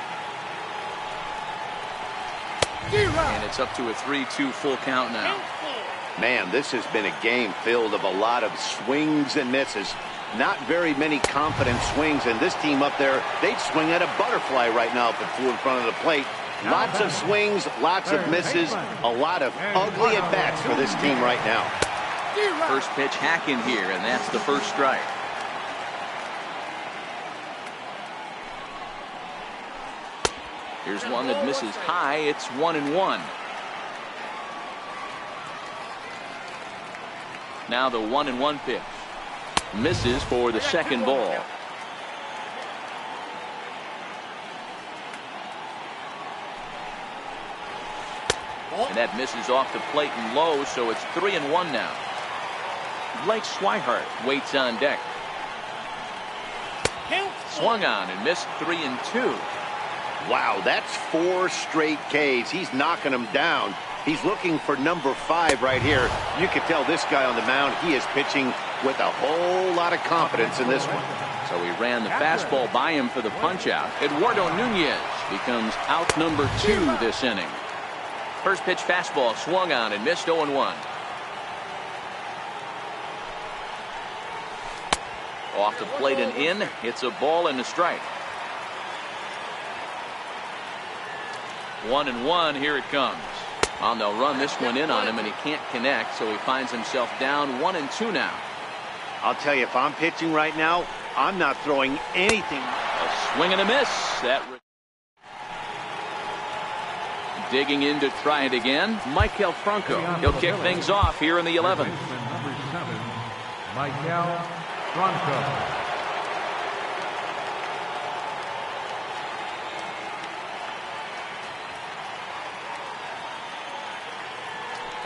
And it's up to a 3-2 full count now. Man, this has been a game filled of a lot of swings and misses. Not very many confident swings, and this team up there, they'd swing at a butterfly right now if it flew in front of the plate. Lots of swings, lots of misses, a lot of ugly at-bats for this team right now. First pitch hacking here, and that's the first strike. Here's one that misses high. It's 1-1. Now the 1-1 pitch. Misses for the second ball. And that misses off the plate and low, so it's 3-1 now. Blake Swihart waits on deck. Swung on and missed 3-2. Wow, that's 4 straight Ks. He's knocking them down. He's looking for number 5 right here. You can tell this guy on the mound, he is pitching with a whole lot of confidence in this one. So he ran the fastball by him for the punch-out. Eduardo Nunez becomes out number 2 this inning. First pitch fastball swung on and missed 0-1. Off the plate and in. It's a ball and a strike. 1-1. Here it comes. And they'll run this one in on him, and he can't connect, so he finds himself down 1-2 now. I'll tell you, if I'm pitching right now, I'm not throwing anything. A swing and a miss. Digging in to try it again, Michael Franco. He'll kick things off here in the 11th. Number 7, Michael Franco.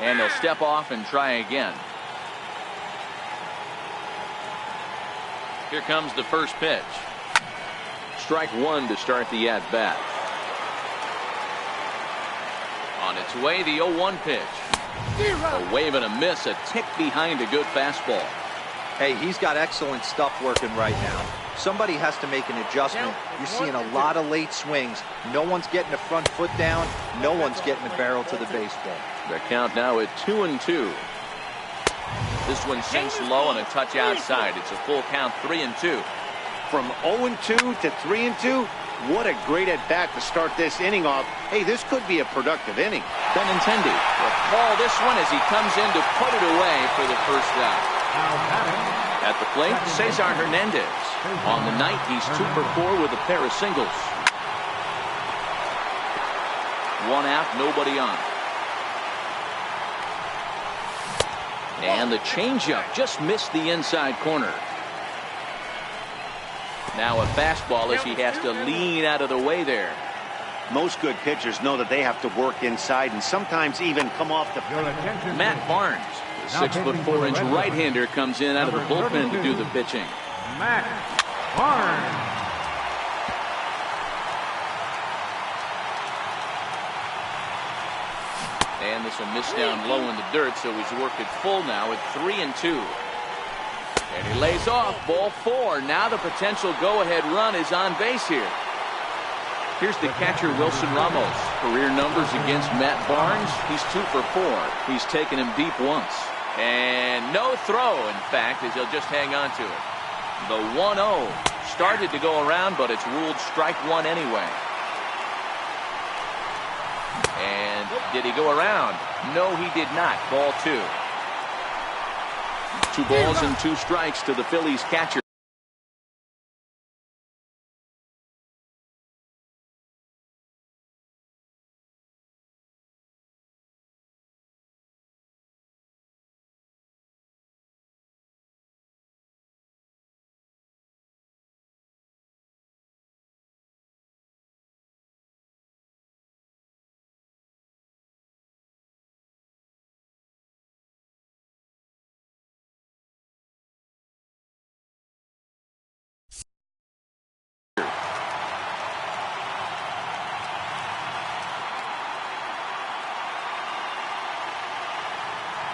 And they'll step off and try again. Here comes the first pitch. Strike 1 to start the at-bat. On its way, the 0-1 pitch. A wave and a miss, a tick behind a good fastball. Hey, he's got excellent stuff working right now. Somebody has to make an adjustment. You're seeing a lot of late swings. No one's getting the front foot down. No one's getting the barrel to the baseball. The count now at 2-2. This one sinks low and a touch outside. It's a full count, 3-2. From 0-2 to 3-2, what a great at-bat to start this inning off. Hey, this could be a productive inning. Benintendi will call this one as he comes in to put it away for the first out. At the plate, Cesar Hernandez. On the night, he's 2 for 4 with a pair of singles. 1 out, nobody on. And the changeup just missed the inside corner. Now a fastball as he has to lean out of the way there. Most good pitchers know that they have to work inside and sometimes even come off the... Matt Barnes, the 6'4" right-hander, comes in out of the bullpen to do the pitching. Matt Barnes. And this will miss down low in the dirt, so he's worked it full now at 3-2. And he lays off, ball 4. Now the potential go-ahead run is on base here. Here's the catcher, Wilson Ramos. Career numbers against Matt Barnes. He's 2 for 4. He's taken him deep once. And no throw, in fact, as he'll just hang on to it. The 1-0 started to go around, but it's ruled strike 1 anyway. And did he go around? No, he did not. Ball 2. 2 balls and 2 strikes to the Phillies catcher.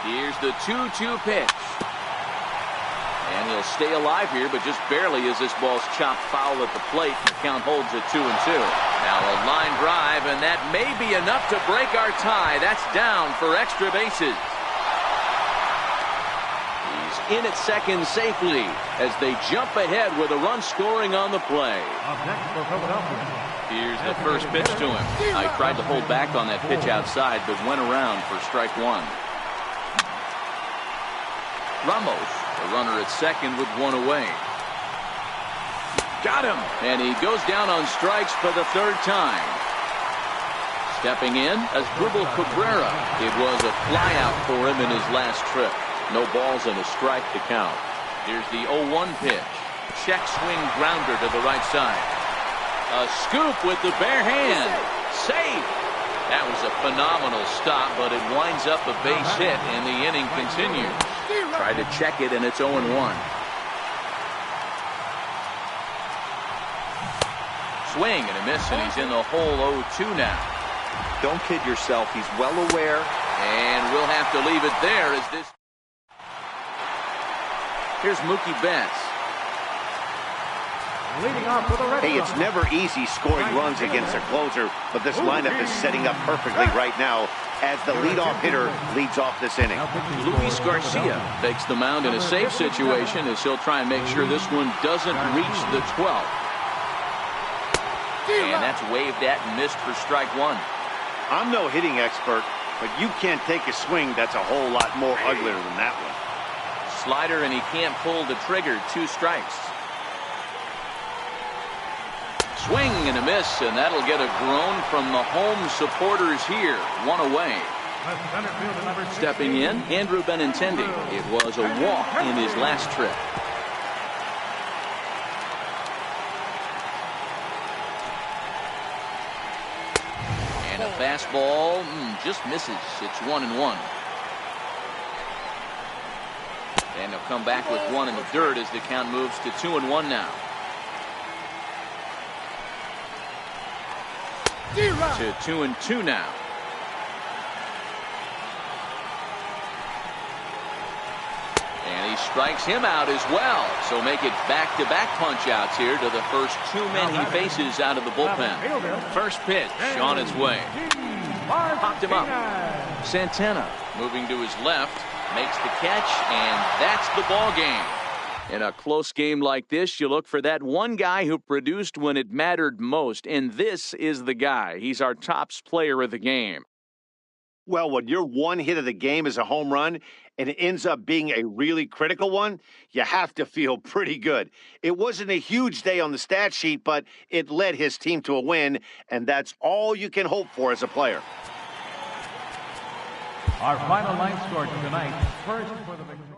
Here's the 2-2 pitch. And he'll stay alive here, but just barely as this ball's chopped foul at the plate. The count holds at 2-2. Now a line drive, and that may be enough to break our tie. That's down for extra bases. He's in at second safely as they jump ahead with a run scoring on the play. Up next for Philadelphia. Here's the first pitch to him. I tried to hold back on that pitch outside, but went around for strike one. Ramos, the runner at second with one away. Got him! And he goes down on strikes for the third time. Stepping in as Dribble Cabrera. It was a flyout for him in his last trip. No balls and a strike to count. Here's the 0-1 pitch. Check swing grounder to the right side. A scoop with the bare hand. Safe! That was a phenomenal stop, but it winds up a base hit, and the inning continues. Try to check it, and it's 0-1. Swing and a miss, and he's in the hole 0-2 now. Don't kid yourself. He's well aware. And we'll have to leave it there as this. Here's Mookie Betts. Leading off for the Red Hey, Sox. it's never easy scoring runs against a closer, but this lineup is setting up perfectly right now as the leadoff hitter leads off this inning. Luis Garcia takes the mound in a safe situation as he'll try and make sure this one doesn't reach the 12th. And that's waved at and missed for strike one. I'm no hitting expert, but you can't take a swing that's a whole lot more uglier than that one. Slider, and he can't pull the trigger. 2 strikes. Swing and a miss, and that'll get a groan from the home supporters here. 1 away. Stepping in, Andrew Benintendi. It was a walk in his last trip. And a fastball just misses. It's 1-1. And they'll come back with one in the dirt as the count moves to 2-1 now. To 2-2 now. And he strikes him out as well. So make it back-to-back punch-outs here to the first 2 men he faces out of the bullpen. First pitch on its way. Popped him up. Santana moving to his left. Makes the catch, and that's the ball game. In a close game like this, you look for that one guy who produced when it mattered most, and this is the guy. He's our tops player of the game. Well, when your one hit of the game is a home run and it ends up being a really critical one, you have to feel pretty good. It wasn't a huge day on the stat sheet, but it led his team to a win, and that's all you can hope for as a player. Our final line score tonight. First for the victory.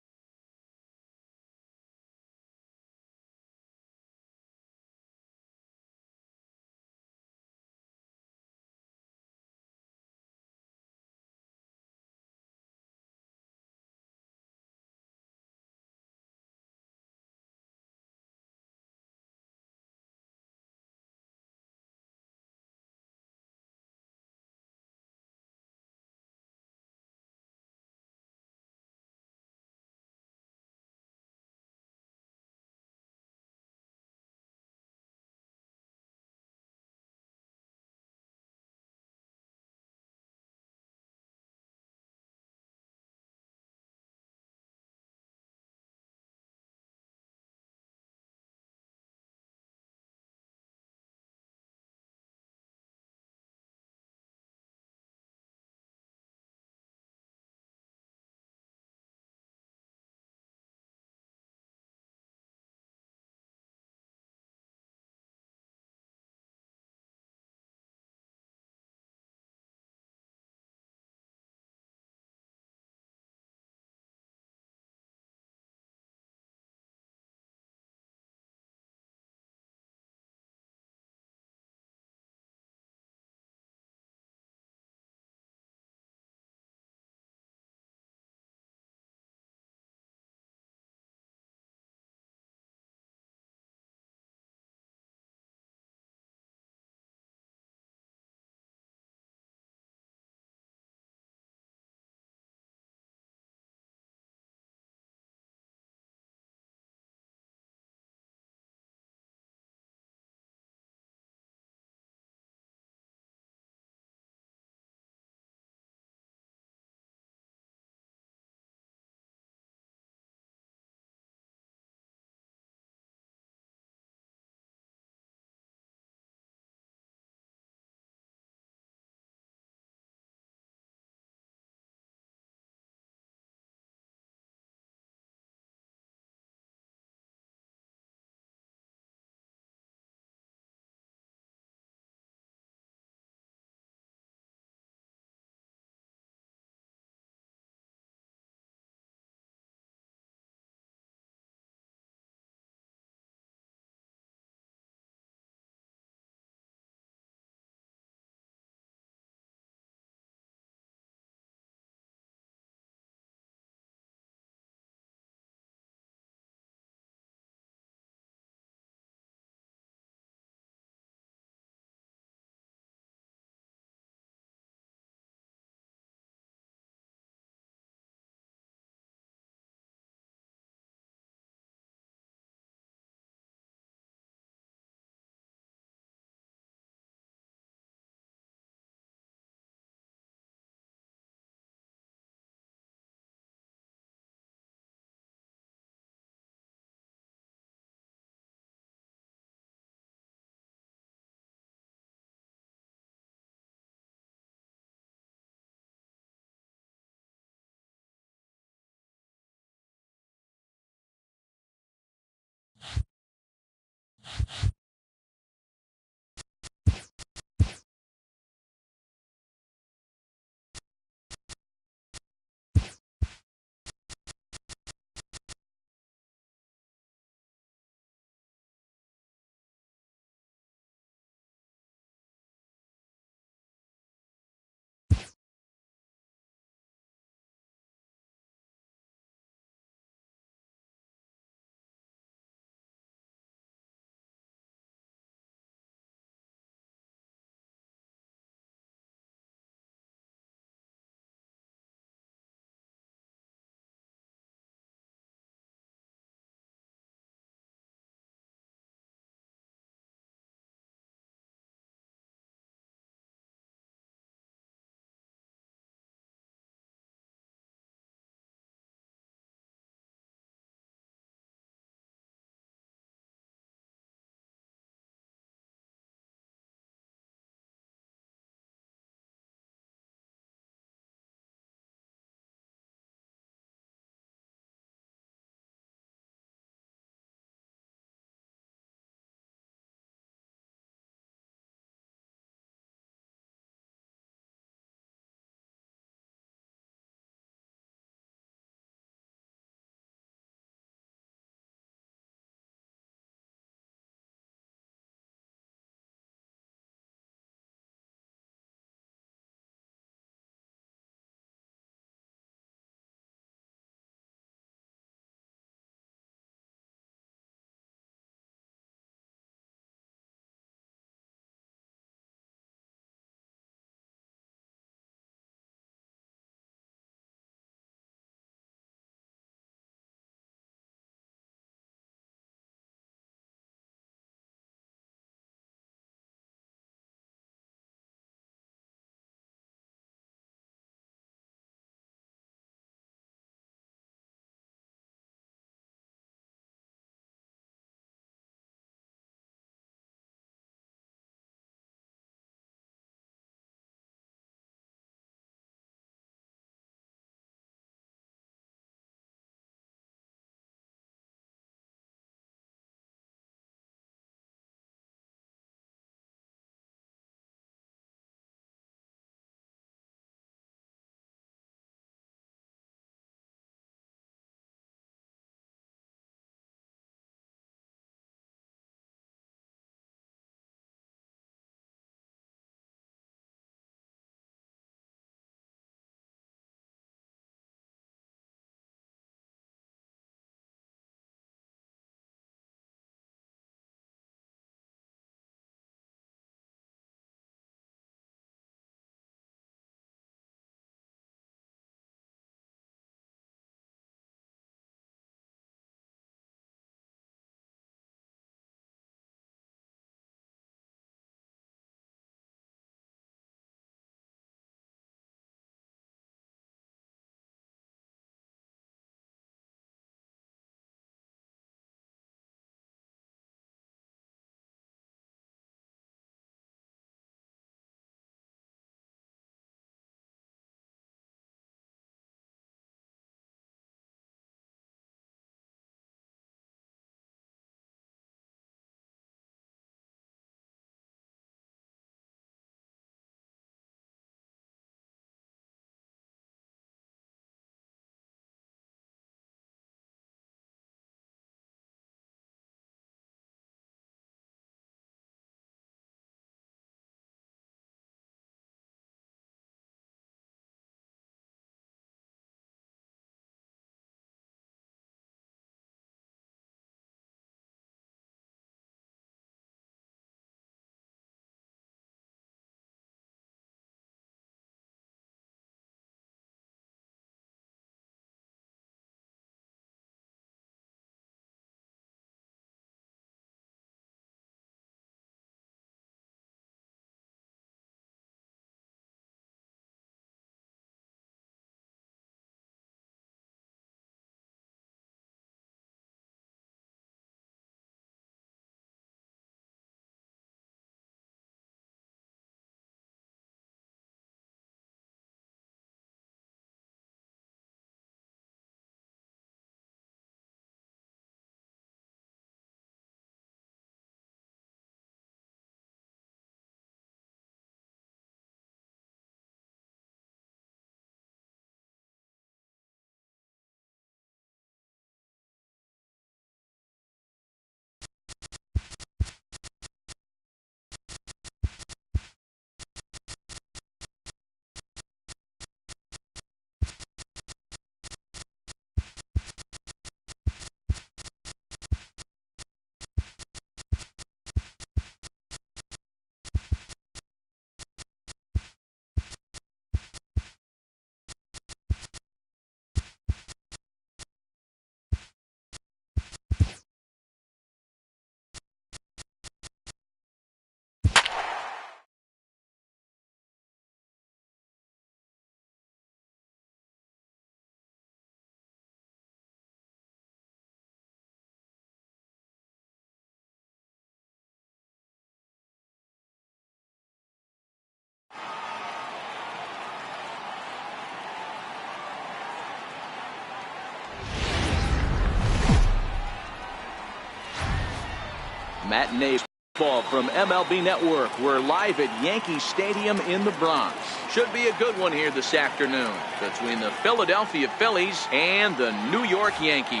Matinee ball from MLB Network. We're live at Yankee Stadium in the Bronx. Should be a good one here this afternoon between the Philadelphia Phillies and the New York Yankees.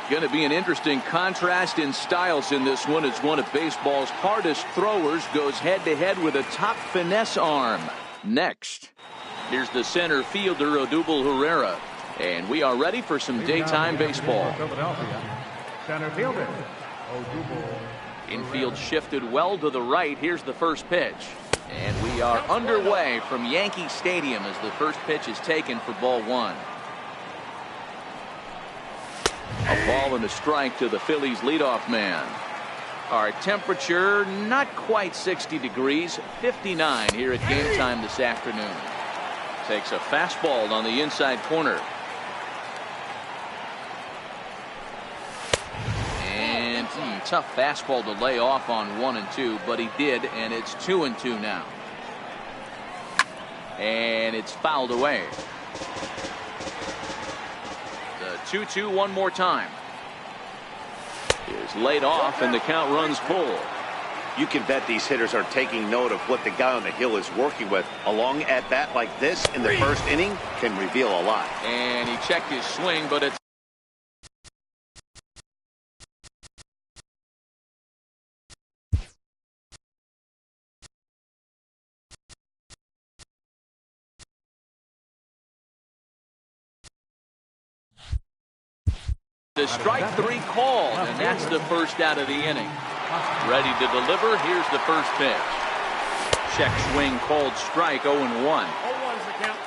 Going to be an interesting contrast in styles in this one as one of baseball's hardest throwers goes head-to-head with a top finesse arm. Next, here's the center fielder, Odubel Herrera. And we are ready for some daytime baseball. Center fielder, Odubel. Infield shifted well to the right. Here's the first pitch. And we are underway from Yankee Stadium as the first pitch is taken for ball one. A ball and a strike to the Phillies leadoff man. Our temperature not quite 60 degrees, 59 here at game time this afternoon. Takes a fastball on the inside corner. And tough fastball to lay off on 1-2, but he did, and it's 2-2 now. And it's fouled away. The 2-2 one more time. Is laid off, and the count runs full. You can bet these hitters are taking note of what the guy on the hill is working with. A long at bat like this in the first inning can reveal a lot. And he checked his swing, but it's the strike three called, and that's the first out of the inning. Ready to deliver. Here's the first pitch. Check swing called strike. 0-1. 0-1's the count.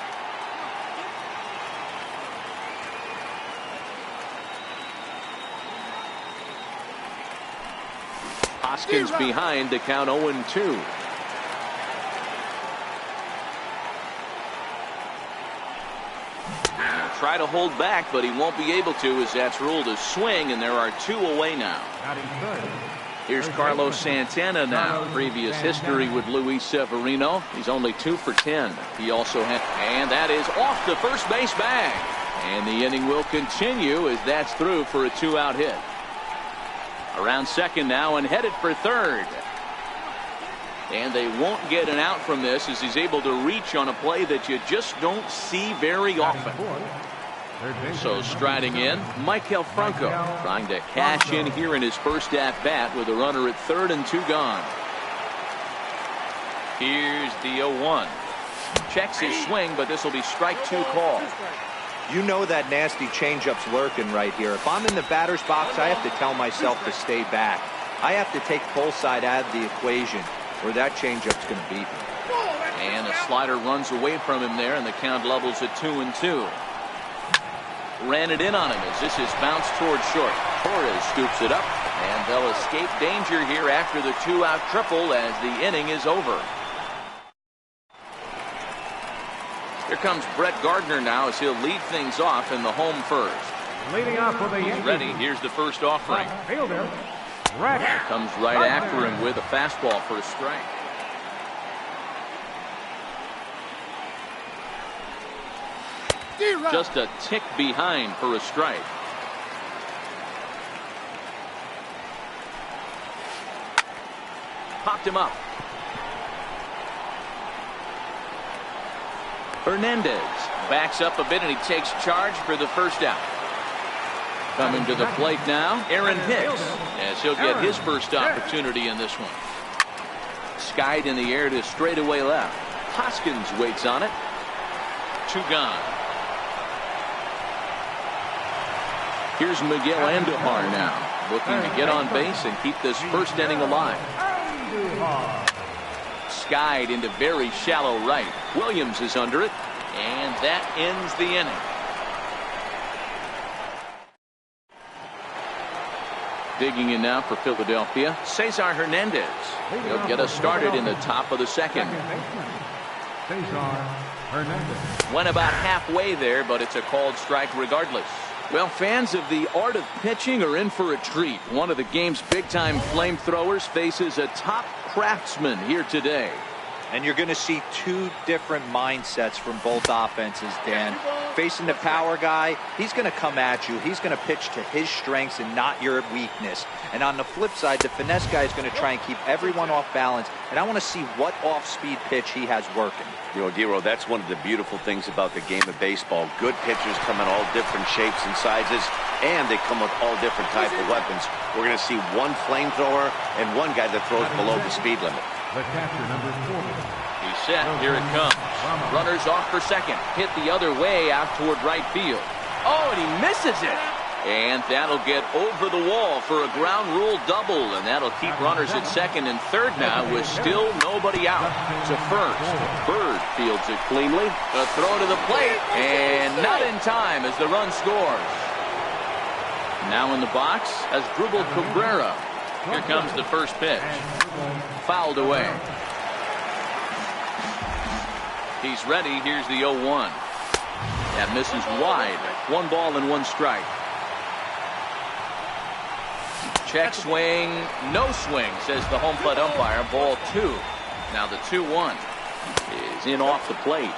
Hoskins behind to count 0-2. Try to hold back, but he won't be able to as that's ruled a swing, and there are two away now. Here's Carlos Santana now. Previous history with Luis Severino. He's only 2 for 10. He also had, and that is off the first base bag. And the inning will continue as that's through for a 2-out hit. Around second now and headed for third. And they won't get an out from this as he's able to reach on a play that you just don't see very often. So striding in, Maikel Franco trying to cash in here in his first at-bat with a runner at third and 2 gone. Here's the 0-1. Checks his swing, but this will be strike 2 call. You know that nasty changeup's lurking right here. If I'm in the batter's box, I have to tell myself to stay back. I have to take pull side out of the equation, or that changeup's going to beat me. And a slider runs away from him there, and the count levels at 2-2. Ran it in on him as this is bounced towards short. Torres scoops it up, and they'll escape danger here after the 2-out triple as the inning is over. Here comes Brett Gardner now as he'll lead things off in the home first. Leading off for the Yankees. Ready. Here's the first offering. Fielder. Comes right after him with a fastball for a strike. Just a tick behind for a strike. Popped him up. Hernandez backs up a bit and he takes charge for the first out. Coming to the plate now, Aaron Hicks, as he'll get his first opportunity in this one. Skied in the air to straightaway left. Hoskins waits on it. 2 gone. Here's Miguel Andujar now, looking to get on base and keep this first inning alive. Skied into very shallow right. Williams is under it, and that ends the inning. Digging in now for Philadelphia, Cesar Hernandez. He'll get us started in the top of the second. Went about halfway there, but it's a called strike regardless. Well, fans of the art of pitching are in for a treat. One of the game's big-time flamethrowers faces a top craftsman here today. And you're going to see 2 different mindsets from both offenses, Dan. facing the power guy, he's going to come at you. He's going to pitch to his strengths and not your weakness. And on the flip side, the finesse guy is going to try and keep everyone off balance. And I want to see what off-speed pitch he has working. You know, Dero, that's one of the beautiful things about the game of baseball. Good pitchers come in all different shapes and sizes, and they come with all different types of weapons. We're going to see one flamethrower and one guy that throws below the speed limit. The catcher, number 40. He's set. Here it comes. Runners off for second. Hit the other way out toward right field. Oh, and he misses it. And that'll get over the wall for a ground rule double. And that'll keep runners at second and third now with still nobody out. To first. Bird fields it cleanly. A throw to the plate. And not in time as the run scores. Now in the box as Dribble Cabrera. Here comes the first pitch. Fouled away. He's ready. Here's the 0-1. That misses wide. 1 ball and 1 strike. Check swing. No swing, says the home plate umpire. Ball 2. Now the 2-1 is in off the plate.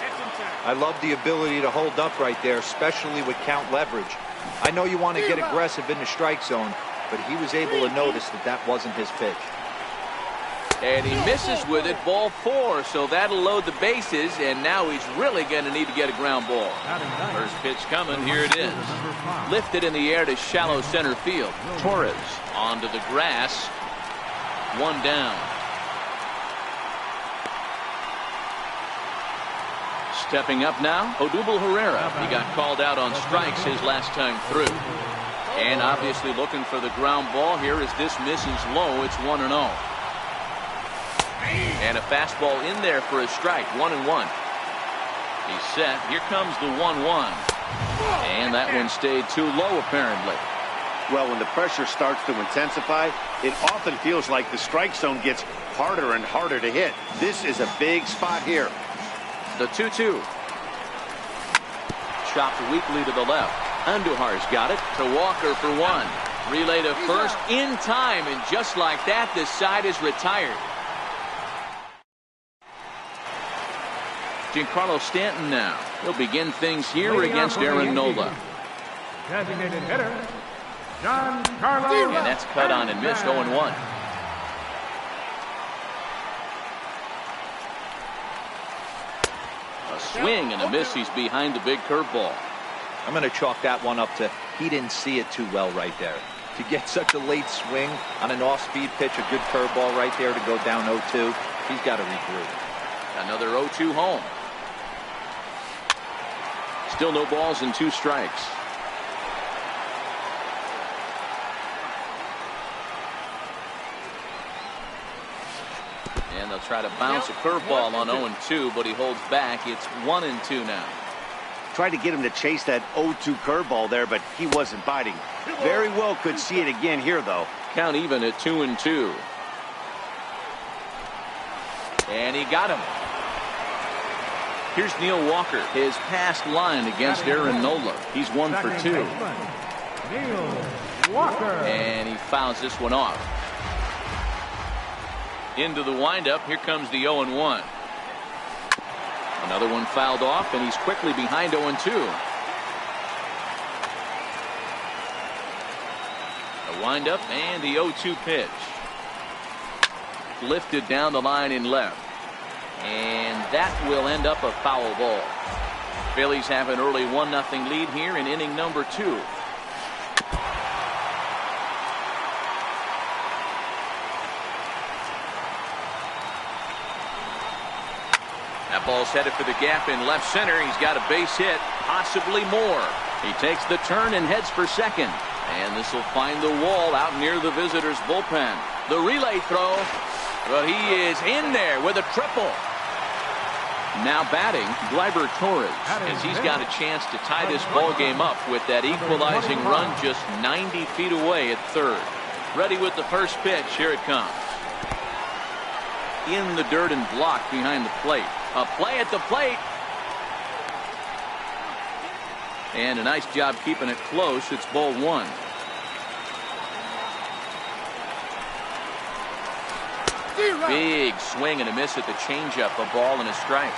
I love the ability to hold up right there, especially with count leverage. I know you want to get aggressive in the strike zone, but he was able to notice that that wasn't his pitch. And he misses with it, ball 4, so that'll load the bases, and now he's really going to need to get a ground ball. First pitch coming, here it is. Lifted in the air to shallow center field. Torres onto the grass. 1 down. Stepping up now, Odubel Herrera. He got called out on strikes his last time through. And obviously looking for the ground ball here as this misses low. It's 1-0. And a fastball in there for a strike. 1-1. He's set. Here comes the 1-1. And that one stayed too low apparently. Well, when the pressure starts to intensify, it often feels like the strike zone gets harder and harder to hit. This is a big spot here. The 2-2. Chopped weakly to the left. Andujar's got it to Walker for 1. Relay to first in time, and just like that, the side is retired. Giancarlo Stanton now. He'll begin things here against Aaron Nola. Designated hitter, Giancarlo. And that's cut on and missed. 0-1. A swing and a miss. He's behind the big curveball. I'm going to chalk that one up to he didn't see it too well right there. To get such a late swing on an off-speed pitch, a good curveball right there to go down 0-2, he's got to regroup. Another 0-2 home. Still no balls and 2 strikes. And they'll try to bounce a curveball on 0-2, but he holds back. It's 1-2 now. Tried to get him to chase that 0-2 curveball there, but he wasn't biting. Very well could see it again here, though. Count even at 2-2. And he got him. Here's Neil Walker, his past line against Aaron Nola. He's 1 for 2. Neil Walker. And he fouls this one off. Into the windup. Here comes the 0-1. Another one fouled off, and he's quickly behind 0-2. The windup and the 0-2 pitch. Lifted down the line in left. And that will end up a foul ball. Phillies have an early 1-0 lead here in inning number 2. That ball's headed for the gap in left center. He's got a base hit, possibly more. He takes the turn and heads for second. And this will find the wall out near the visitors' bullpen. The relay throw. But he is in there with a triple. Now batting, Gleyber Torres, as he's got a chance to tie this ball game up with that equalizing run just 90 feet away at third. Ready with the first pitch. Here it comes. In the dirt and blocked behind the plate. A play at the plate. And a nice job keeping it close. It's ball 1. Big swing and a miss at the changeup. A ball and a strike.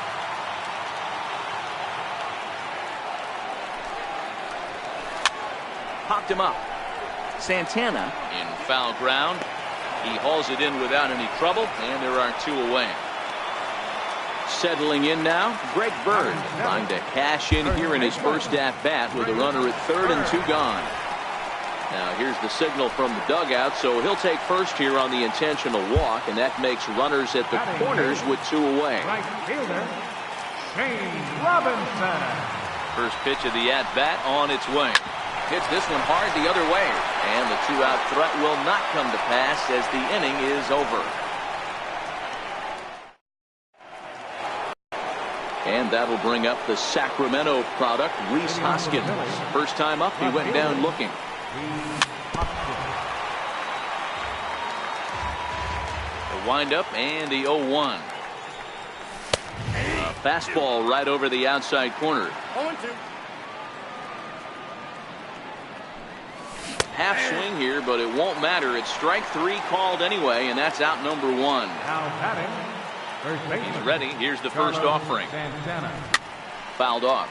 popped him up. Santana in foul ground. He hauls it in without any trouble, and there are 2 away. Settling in now, Greg Bird trying to cash in here in his first at-bat with a runner at 3rd and 2 gone. Now here's the signal from the dugout, so he'll take first here on the intentional walk, and that makes runners at the corners with 2 away. Right fielder, Shane Robinson. First pitch of the at-bat on its way. Hits this one hard the other way, and the 2-out threat will not come to pass as the inning is over. And that'll bring up the Sacramento product, Rhys Hoskins. First time up, he went down looking. The windup and the 0-1. A fastball right over the outside corner. 0-2. Half swing here, but it won't matter. It's strike 3 called anyway, and that's out number 1. Now batting, first baseman. He's ready. Here's the first offering. Santana. Fouled off.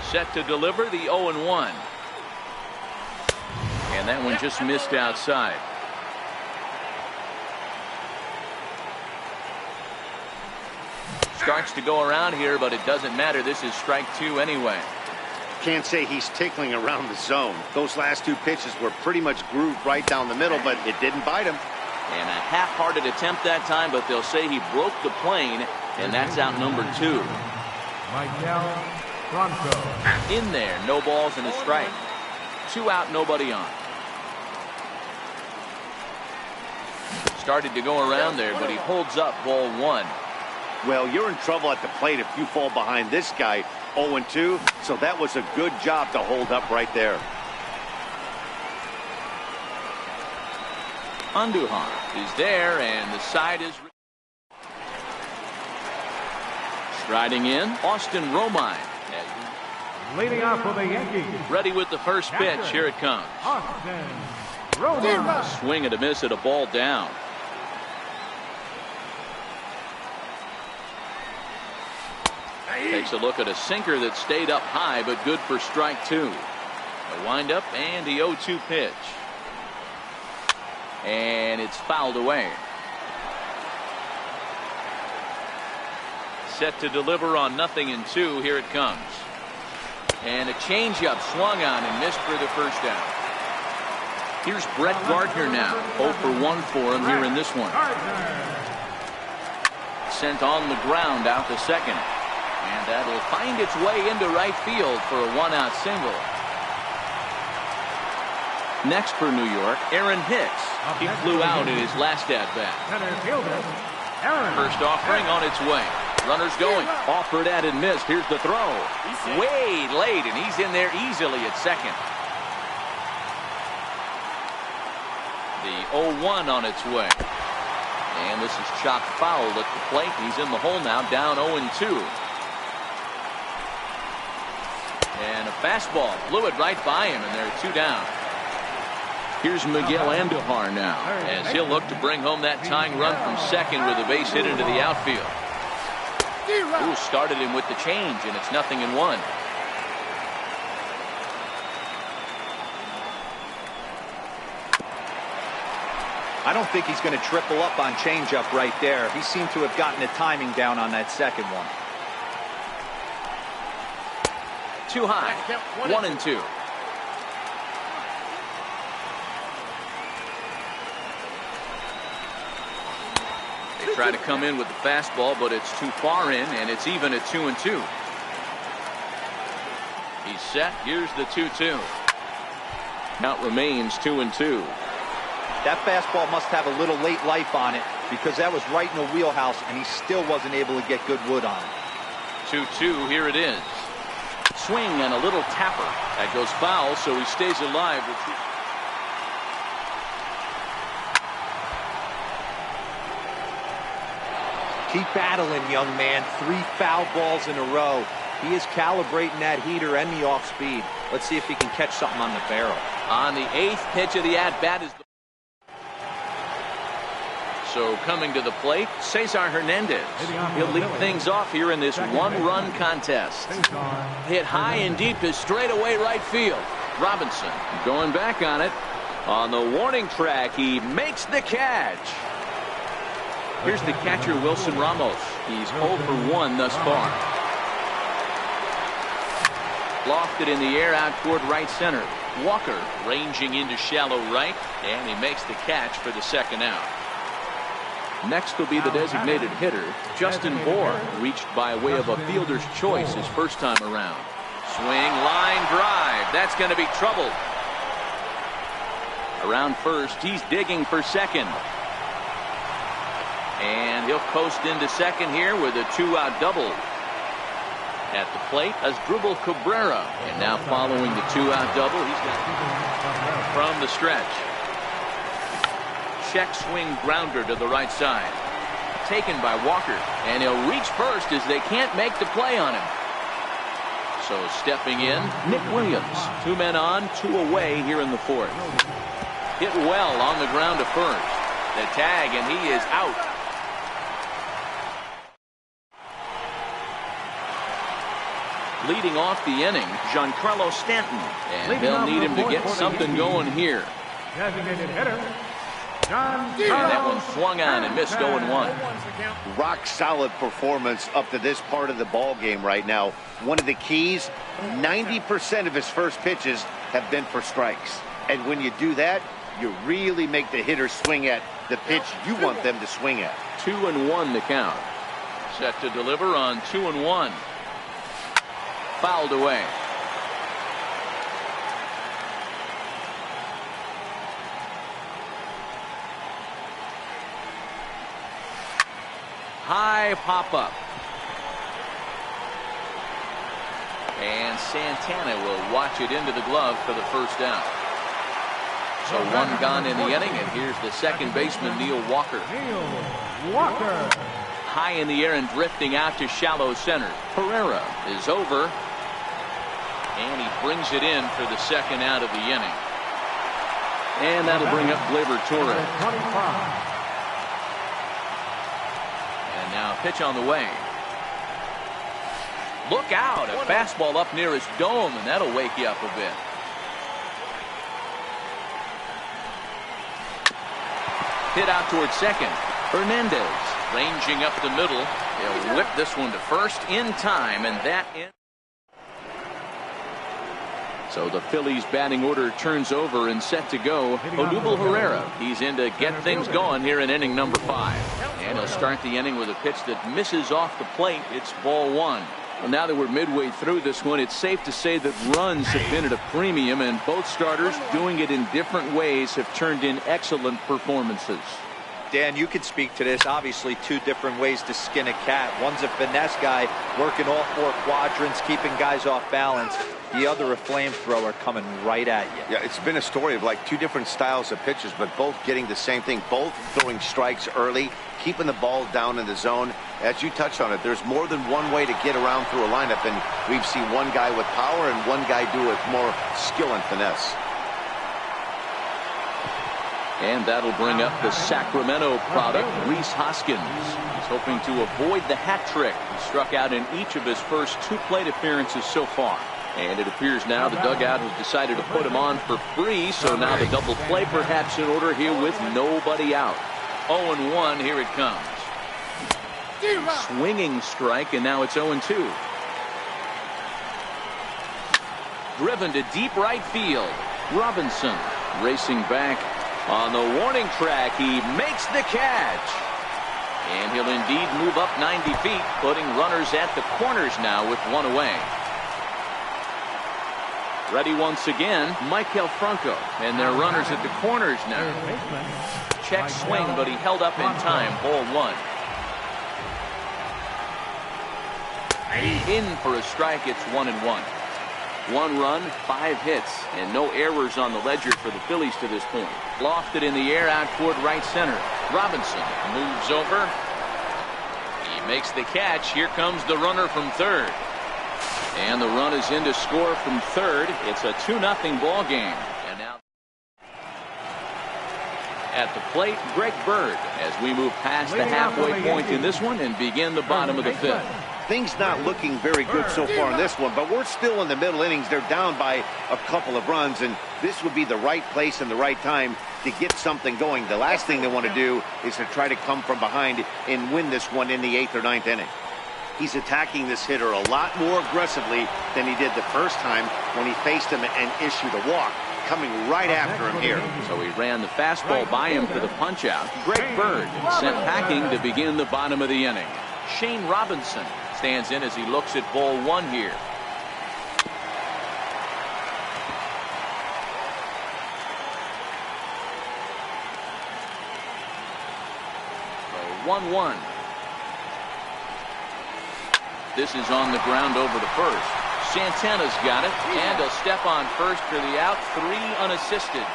Set to deliver the 0-1. And that one just missed outside. Starts to go around here, but it doesn't matter. This is strike 2 anyway. Can't say he's tickling around the zone. Those last 2 pitches were pretty much grooved right down the middle, but it didn't bite him. And a half-hearted attempt that time, but they'll say he broke the plane, and that's out number 2. Miguel Bronco. In there, no balls and a strike. 2 out, nobody on. Started to go around there, but he holds up ball 1. Well, you're in trouble at the plate if you fall behind this guy. 0-2, so that was a good job to hold up right there. Andujar is there, and the side is striding in. Austin Romine Leading off for the Yankees, ready with the first pitch. Here it comes. Austin Romine. Swing and a miss at a ball down. Takes a look at a sinker that stayed up high, but good for strike 2. A windup and the 0-2 pitch. And it's fouled away. Set to deliver on 0-2. Here it comes. And a changeup swung on and missed for the first out. Here's Brett Gardner now. 0 for 1 for him here in this one. Sent on the ground out to second. And that'll find its way into right field for a 1-out single. Next for New York, Aaron Hicks. He flew out in his last at-bat. First offering on its way. Runners going. Offered at and missed. Here's the throw. Way late, and he's in there easily at second. The 0-1 on its way. And this is chopped foul at the plate. He's in the hole now, down 0-2. And a fastball blew it right by him, and there are 2 down. Here's Miguel Andujar now, as he'll look to bring home that tying run from second with a base hit into the outfield. Who started him with the change, and it's 0-1. I don't think he's going to triple up on changeup right there. He seemed to have gotten the timing down on that second one. Too high. 1-2. They try to come in with the fastball, but it's too far in, and it's even at 2-2. He's set. Here's the 2-2. Count remains 2-2. That fastball must have a little late life on it, because that was right in the wheelhouse, and he still wasn't able to get good wood on it. 2-2. Here it is. Swing and a little tapper. That goes foul, so he stays alive. Keep battling, young man. 3 foul balls in a row. He is calibrating that heater and the off speed. Let's see if he can catch something on the barrel. On the 8th pitch of the at-bat is So coming to the plate, Cesar Hernandez. He'll lead things off here in this one-run contest. Hit high and deep to straightaway right field. Robinson going back on it. On the warning track, he makes the catch. Here's the catcher, Wilson Ramos. He's 0 for 1 thus far. Lofted in the air out toward right center. Walker ranging into shallow right, and he makes the catch for the second out. Next will be the designated hitter, Justin Bohr, reached by way of a fielder's choice his first time around. Swing, line drive. That's going to be trouble. Around first, he's digging for second. And he'll coast into second here with a 2-out double. At the plate, Asdrubal Cabrera. And now following the 2-out double, he's got from the stretch. Check swing grounder to the right side. Taken by Walker. And he'll reach first as they can't make the play on him. So stepping in, Nick Williams. 2 men on, 2 away here in the fourth. Hit well on the ground to first. The tag, and he is out. Leading off the inning, Giancarlo Stanton. And they'll need him to get something going here. Designated hitter, And that one swung on and missed 0-1. Rock solid performance up to this part of the ball game right now. One of the keys, 90% of his first pitches have been for strikes. And when you do that, you really make the hitter swing at the pitch you want them to swing at. 2-1 the count. Set to deliver on 2-1. Fouled away. High pop-up. And Santana will watch it into the glove for the first out. So 1 gone in the inning, and here's the second baseman, Neil Walker. Neil Walker. High in the air and drifting out to shallow center. Pereira is over. And he brings it in for the second out of the inning. And that'll bring up Gleyber Torres. And now pitch on the way. Look out. A fastball up near his dome, and that'll wake you up a bit. Hit out towards second. Hernandez ranging up the middle. He'll whip this one to first in time, and that in. So the Phillies batting order turns over and set to go. Odubel Herrera, he's in to get things going here in inning number 5. And he'll start the inning with a pitch that misses off the plate. It's ball 1. Well, now that we're midway through this one, it's safe to say that runs have been at a premium, and both starters, doing it in different ways, have turned in excellent performances. Dan, you can speak to this. Obviously, 2 different ways to skin a cat. One's a finesse guy working all 4 quadrants, keeping guys off balance. The other, a flamethrower coming right at you. Yeah, it's been a story of like 2 different styles of pitchers, but both getting the same thing, both throwing strikes early, keeping the ball down in the zone. As you touched on it, there's more than one way to get around through a lineup, and we've seen one guy with power and one guy do it more skill and finesse. And that'll bring up the Sacramento product, Rhys Hoskins. He's hoping to avoid the hat trick. He struck out in each of his first 2 plate appearances so far. And it appears now the dugout has decided to put him on for free, so now the double play perhaps in order here with nobody out. 0-1, here it comes. Swinging strike, and now it's 0-2. Driven to deep right field. Robinson racing back on the warning track. He makes the catch. And he'll indeed move up 90 feet, putting runners at the corners now with 1 away. Ready once again, Maikel Franco, and their runners at the corners now. Check swing, but he held up in time. Ball 1. In for a strike. It's 1-1. 1 run, 5 hits, and no errors on the ledger for the Phillies to this point. Lofted in the air out toward right center. Robinson moves over. He makes the catch. Here comes the runner from third. And the run is in to score from third. It's a 2-0 ball game. And now At the plate, Greg Bird, as we move past the halfway point in this one and begin the bottom of the fifth. Things not looking very good so far in this one, but we're still in the middle innings. They're down by a couple of runs, and this would be the right place and the right time to get something going. The last thing they want to do is to try to come from behind and win this one in the 8th or 9th inning. He's attacking this hitter a lot more aggressively than he did the first time when he faced him and issued a walk, coming right after him here. So he ran the fastball by him for the punch-out. Greg Bird sent packing to begin the bottom of the inning. Shane Robinson stands in as he looks at ball one here. So 1-1. This is on the ground over the first. Santana's got it, and he'll step on first for the out. 3 unassisted.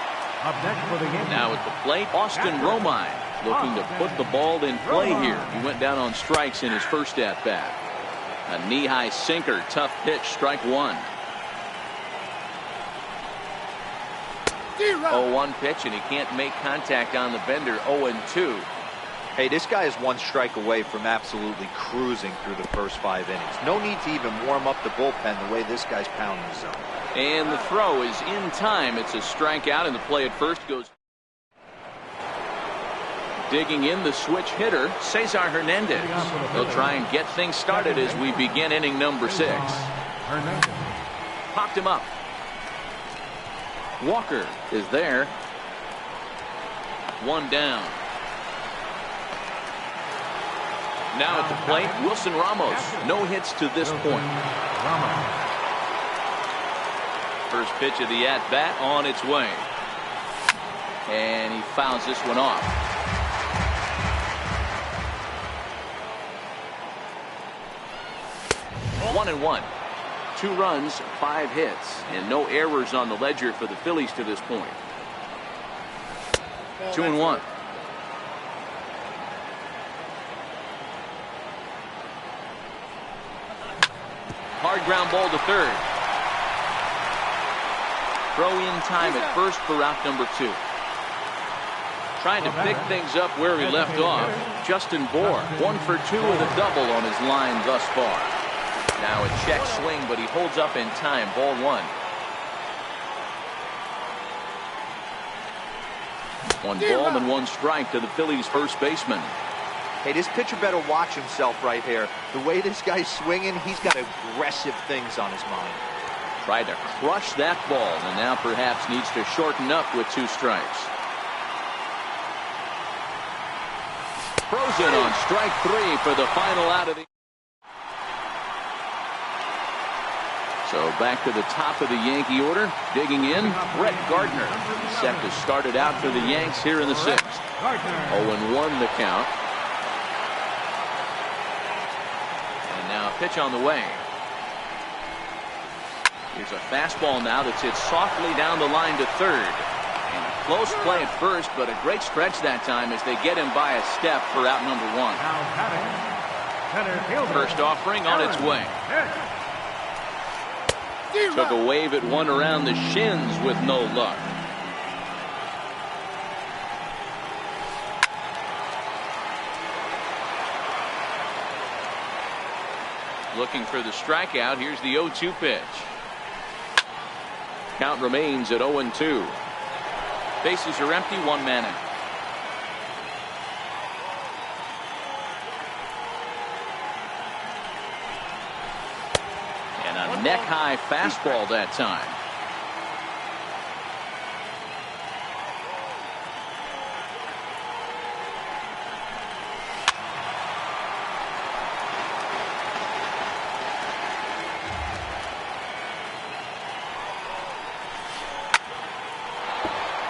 Up next for the game. Now at the plate, Austin Romine looking to put the ball in play here. He went down on strikes in his first at-bat. A knee-high sinker, tough pitch, strike one. 0-1 pitch, and he can't make contact on the bender. 0-2. Hey, this guy is 1 strike away from absolutely cruising through the first 5 innings. No need to even warm up the bullpen the way this guy's pounding the zone. And the throw is in time. It's a strikeout, and the play at first goes. Digging in the switch hitter, Cesar Hernandez. They'll try and get things started as we begin inning number 6. Popped him up. Walker is there. 1 down. Now at the plate, Wilson Ramos. No hits to this point. First pitch of the at-bat on its way. And he fouls this one off. 1-1. 2 runs, 5 hits, and no errors on the ledger for the Phillies to this point. 2-1. Hard ground ball to third. Throw in time at first for out number 2. Trying to pick things up where he left off. Justin Bour, 1 for 2 with a double on his line thus far. Now a check swing, but he holds up in time. Ball 1. 1 ball and 1 strike to the Phillies' first baseman. Hey, this pitcher better watch himself right here. The way this guy's swinging, he's got aggressive things on his mind. Tried to crush that ball, and now perhaps needs to shorten up with 2 strikes. Frozen on strike 3 for the final out of the. So back to the top of the Yankee order. Digging in, Brett Gardner. Set to start it out for the Yanks here in the 6th. 0-1 the count. And now a pitch on the way. Here's a fastball now that's hit softly down the line to third. And a close play at first, but a great stretch that time as they get him by a step for out number 1. First offering on its way. Took a wave at one around the shins with no luck. Looking for the strikeout. Here's the 0-2 pitch. Count remains at 0-2. Bases are empty, 1 man out. And a neck-high fastball that time.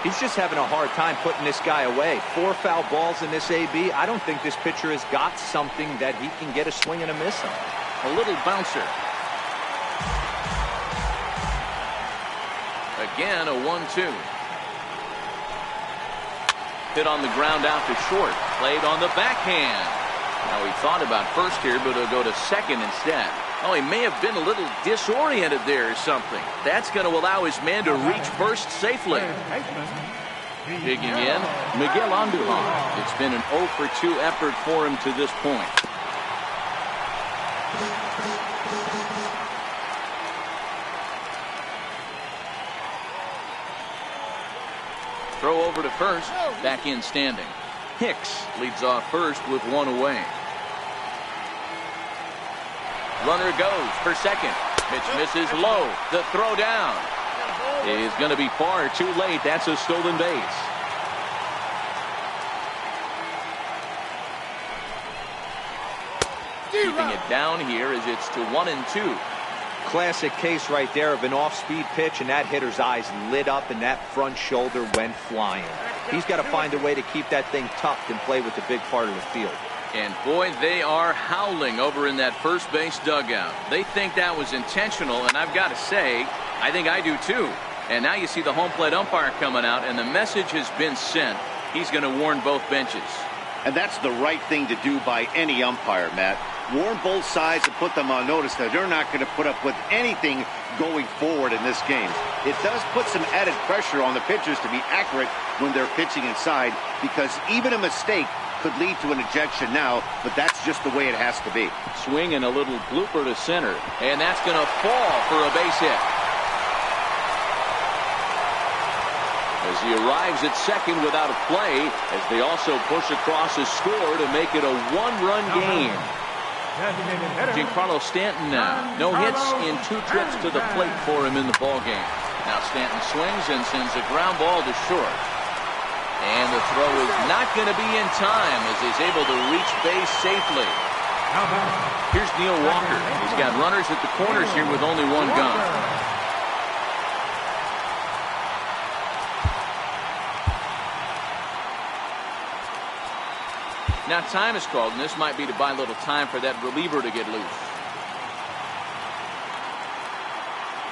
He's just having a hard time putting this guy away. 4 foul balls in this AB. I don't think this pitcher has got something that he can get a swing and a miss on. A little bouncer. Again, a 1-2. Hit on the ground out to short. Played on the backhand. Now he thought about first here, but he'll go to second instead. Oh, he may have been a little disoriented there or something. That's going to allow his man to reach first safely. Digging in, Miguel Andujar. It's been an 0 for 2 effort for him to this point. Throw over to first, back in standing. Hicks leads off first with one away. Runner goes for second. Pitch misses low. The throw down is going to be far too late. That's a stolen base. Keeping it down here as it's to 1-2. Classic case right there of an off-speed pitch, and that hitter's eyes lit up and that front shoulder went flying. He's got to find a way to keep that thing tucked and play with the big part of the field. And boy, they are howling over in that first base dugout. They think that was intentional, and I've got to say, I think I do too. And now you see the home plate umpire coming out, and the message has been sent. He's going to warn both benches. And that's the right thing to do by any umpire, Matt. Warn both sides and put them on notice that they're not going to put up with anything going forward in this game. It does put some added pressure on the pitchers to be accurate when they're pitching inside, because even a mistake could lead to an ejection now, but that's just the way it has to be. Swing and a little blooper to center, and that's going to fall for a base hit. As he arrives at second without a play, as they also push across a score to make it a one-run game. Giancarlo Stanton now. No hits in 2 trips to the plate for him in the ballgame. Now Stanton swings and sends a ground ball to short. And the throw is not going to be in time as he's able to reach base safely. Here's Neil Walker. He's got runners at the corners here with only one gun. Now time is called, and this might be to buy a little time for that reliever to get loose.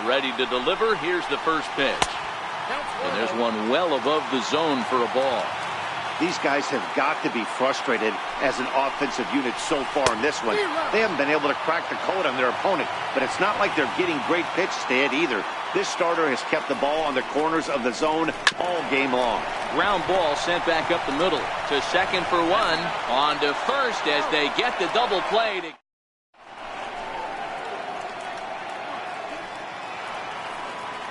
Ready to deliver. Here's the first pitch. And there's one well above the zone for a ball. These guys have got to be frustrated as an offensive unit so far in this one. They haven't been able to crack the code on their opponent, but it's not like they're getting great pitches to hit either. This starter has kept the ball on the corners of the zone all game long. Ground ball sent back up the middle to second for one. On to first as they get the double play.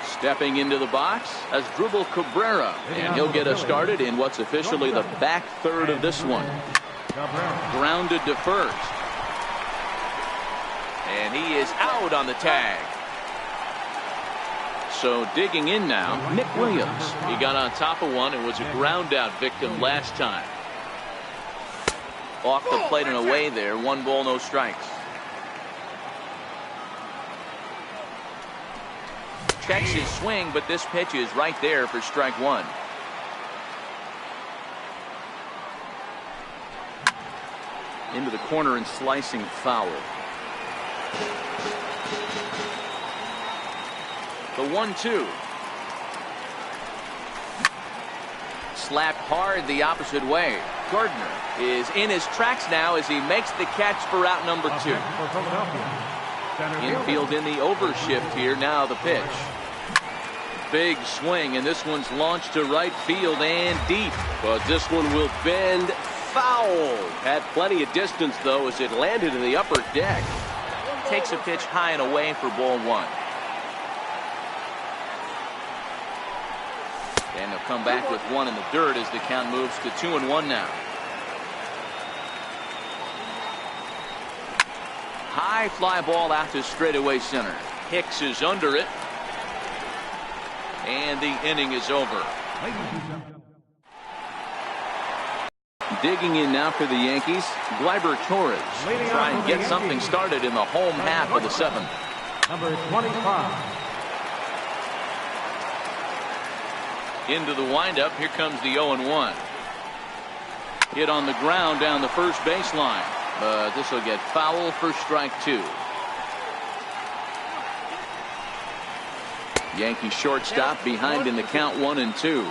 Stepping into the box as Asdrubal Cabrera, and he'll get us started in what's officially the back third of this one. Grounded to first. And he is out on the tag. So digging in now, Nick Williams. He got on top of one and was a ground out victim last time. Off the plate and away there. 1 ball, no strikes. Checks his swing, but this pitch is right there for strike 1. Into the corner and slicing foul. The 1-2. Slapped hard the opposite way. Gardner is in his tracks now as he makes the catch for out number 2. Infield in the overshift here. Now the pitch. Big swing, and this one's launched to right field and deep. But this one will bend foul. Had plenty of distance, though, as it landed in the upper deck. Takes a pitch high and away for ball 1. And they'll come back with 1 in the dirt as the count moves to 2-1 now. High fly ball out to straightaway center. Hicks is under it. And the inning is over. Digging in now for the Yankees, Gleyber Torres. Try and get something started in the home half of the 7th. Number 25. Into the windup. Here comes the 0-1. Hit on the ground down the first baseline. But this will get foul for strike 2. Yankee shortstop behind in the count 1-2.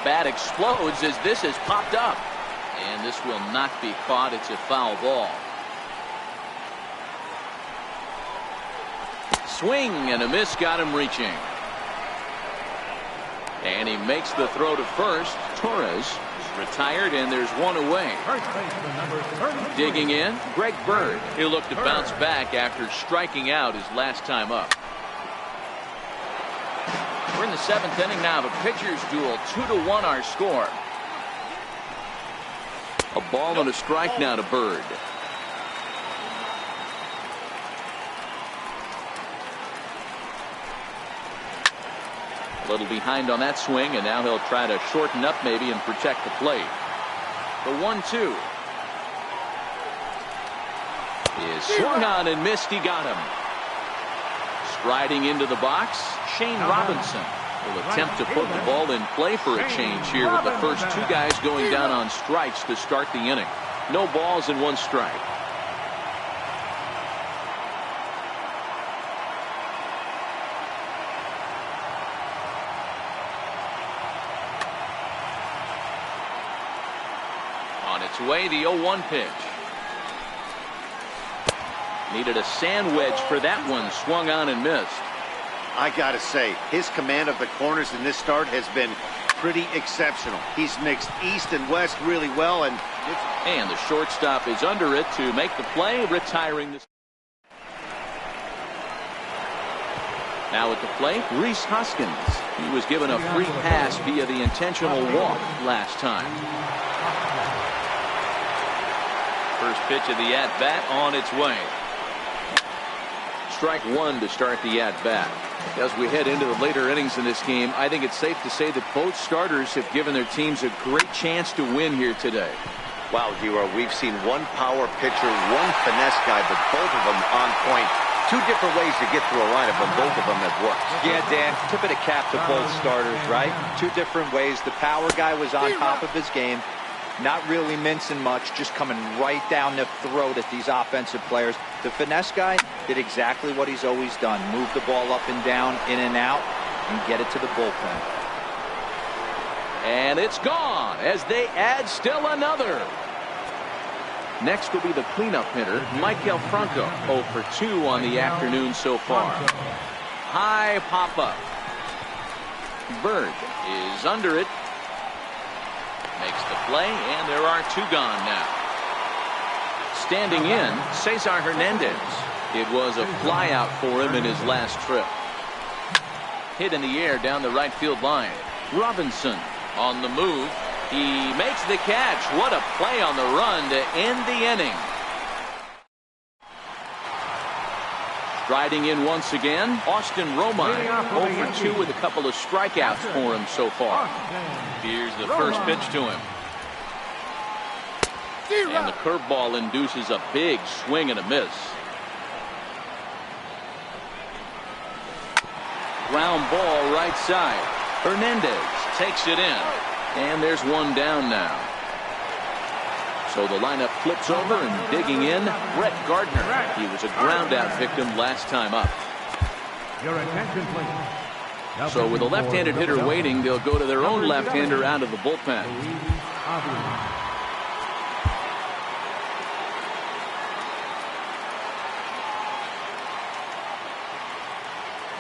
Bat explodes as this has popped up. And this will not be caught. It's a foul ball. swing and a miss got him reaching. And he makes the throw to first. Torres is retired, and there's one away. First baseman number 30. Digging in, Greg Bird. He'll look to bounce back after striking out his last time up. We're in the 7th inning now of a pitcher's duel. 2-1 our score. A ball and a strike now to Bird. A little behind on that swing, and now he'll try to shorten up maybe and protect the plate. The 1-2 is swung on and missed. He got him. Striding into the box, Shane Robinson will attempt to put the ball in play for a change here with the first 2 guys going down on strikes to start the inning. No balls and 1 strike. On its way, the 0-1 pitch. Needed a sand wedge for that one. Swung on and missed. I gotta say, his command of the corners in this start has been pretty exceptional. He's mixed east and west really well, and the shortstop is under it to make the play, retiring the. Now at the plate, Rhys Hoskins. He was given a free pass via the intentional walk last time. First pitch of the at-bat on its way. Strike 1 to start the at-bat. As we head into the later innings in this game, I think it's safe to say that both starters have given their teams a great chance to win here today. wow, Hero, we've seen one power pitcher, one finesse guy, but both of them on point. 2 different ways to get through a lineup, and both of them have worked. Yeah, Dan, tip of the cap to both starters, right? 2 different ways. The power guy was on top of his game. Not really mincing much, just coming right down the throat at these offensive players. The finesse guy did exactly what he's always done. Move the ball up and down, in and out, and get it to the bullpen. And it's gone as they add still another. Next will be the cleanup hitter, Michael Franco. 0 for 2 on the afternoon so far. High pop-up. Bird is under it. Makes the play, and there are 2 gone now. Standing in, Cesar Hernandez. It was a flyout for him in his last trip. Hit in the air down the right field line. Robinson on the move. He makes the catch. What a play on the run to end the inning. Striding in once again, Austin Romine. 0 for 2 with a couple of strikeouts for him so far. Here's the first pitch to him. And the curveball induces a big swing and a miss. Ground ball right side. Hernandez takes it in. And there's 1 down now. So the lineup flips over, and digging in, Brett Gardner. He was a ground-out victim last time up. Your attention, please. So with a left-handed hitter waiting, they'll go to their own left-hander out of the bullpen.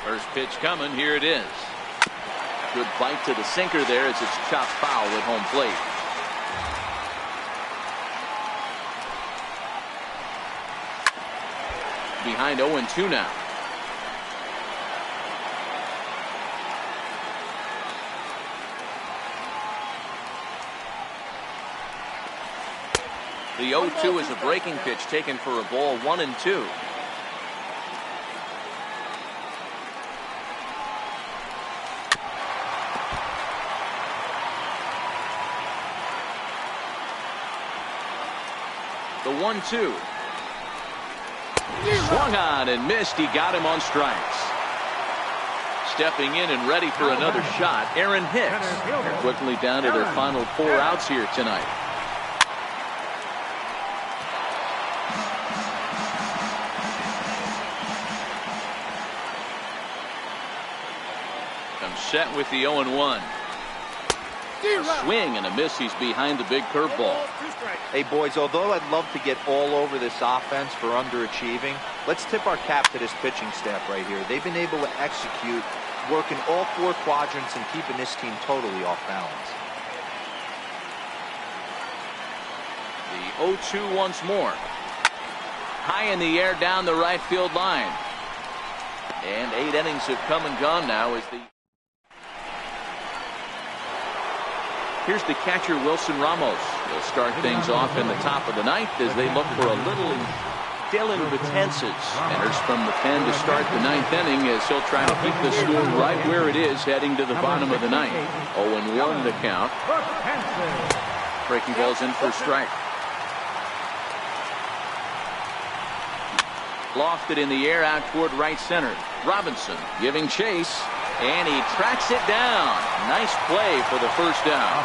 First pitch coming. Here it is. Good bite to the sinker there as it's chopped foul at home plate. Behind 0-2 now. The 0-2 is a breaking pitch taken for a ball. 1-2. The 1-2. Swung on and missed. He got him on strikes. Stepping in and ready for another shot, Aaron Hicks. They're quickly down to their final 4 outs here tonight. Comes set with the 0-1. A swing and a miss. He's behind the big curveball. Hey, boys, although I'd love to get all over this offense for underachieving, let's tip our cap to this pitching staff right here. They've been able to execute, working all four quadrants and keeping this team totally off balance. The 0-2 once more. High in the air down the right field line. And 8 innings have come and gone now as the... Here's the catcher, Wilson Ramos. They'll start things off in the top of the ninth as they look for a little. Dylan Betances enters from the pen to start the ninth inning as he'll try to keep the score right where it is heading to the bottom of the ninth. 0-1 the count. Breaking ball's in for a strike. Lofted in the air out toward right center. Robinson giving chase, and he tracks it down. Nice play for the first down.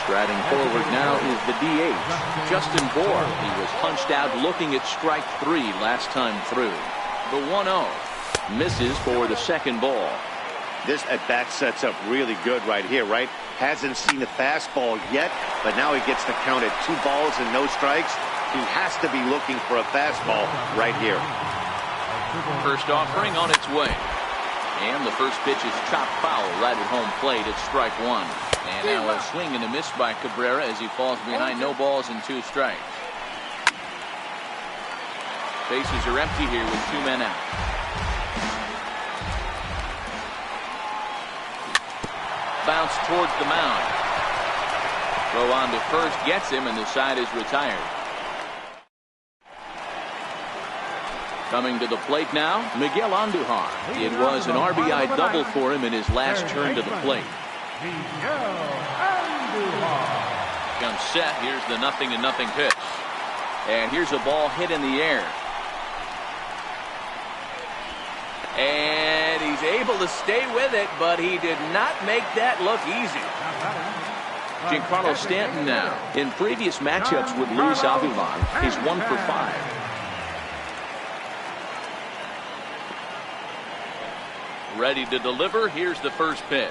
Striding forward now is the DH, Justin Bohr. He was punched out looking at strike 3 last time through. The 1-0 misses for the second ball. This at-bat sets up really good right here, right? Hasn't seen a fastball yet, but now he gets the count at 2 balls and no strikes. He has to be looking for a fastball right here. First offering on its way. And the first pitch is chopped foul right at home plate at strike 1. And now a swing and a miss by Cabrera as he falls behind. No balls and 2 strikes. Bases are empty here with 2 men out. Bounce towards the mound. Throw on to first gets him, and the side is retired. Coming to the plate now, Miguel Andujar. It was an RBI double for him in his last turn to the plate. Comes set. Here's the 0-0 pitch. And here's a ball hit in the air. And he's able to stay with it, but he did not make that look easy. Giancarlo Stanton now. In previous matchups with Luis Avilan, he's 1 for 5. Ready to deliver. Here's the first pitch.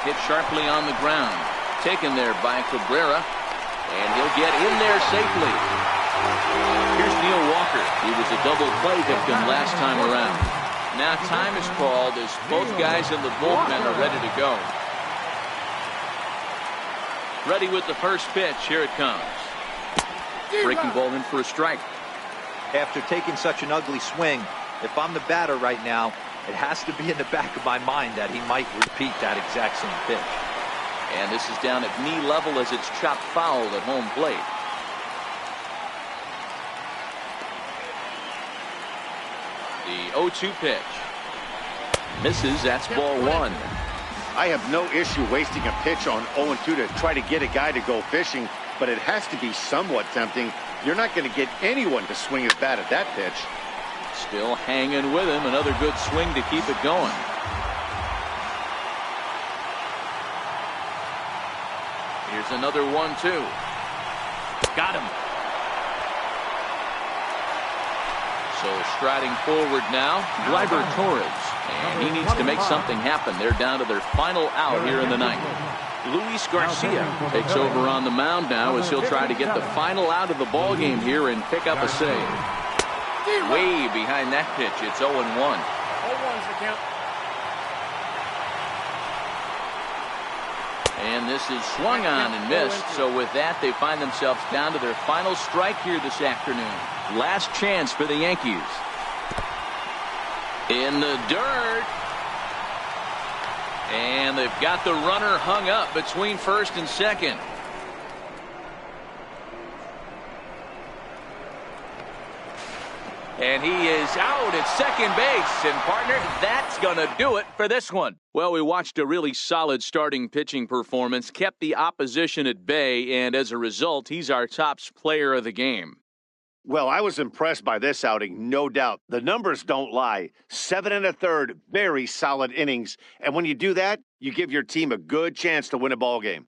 Hit sharply on the ground. Taken there by Cabrera. And he'll get in there safely. Here's Neil Walker. He was a double play victim last time around. Now time is called as both guys in the bullpen are ready to go. Ready with the first pitch. Here it comes. Breaking ball in for a strike. After taking such an ugly swing, if I'm the batter right now, it has to be in the back of my mind that he might repeat that exact same pitch. And this is down at knee level as it's chopped foul at home plate. The 0-2 pitch. Misses. That's ball 1. I have no issue wasting a pitch on 0-2 to try to get a guy to go fishing, but it has to be somewhat tempting. You're not going to get anyone to swing his bat at that pitch. Still hanging with him. Another good swing to keep it going. Here's another 1-2. Got him. So striding forward now, Gleyber Torres. And he needs to make something happen. They're down to their final out here in the ninth. Luis Garcia takes over on the mound now as he'll try to get the final out of the ball game here and pick up a save. Way behind that pitch. It's 0-1. 0-1's the count. And this is swung on and missed. So with that, they find themselves down to their final strike here this afternoon. Last chance for the Yankees. In the dirt. And they've got the runner hung up between first and second. And he is out at second base. And, partner, that's going to do it for this one. Well, we watched a really solid starting pitching performance, kept the opposition at bay, and as a result, he's our top player of the game. Well, I was impressed by this outing, no doubt. The numbers don't lie. 7 1/3, very solid innings. And when you do that, you give your team a good chance to win a ball game.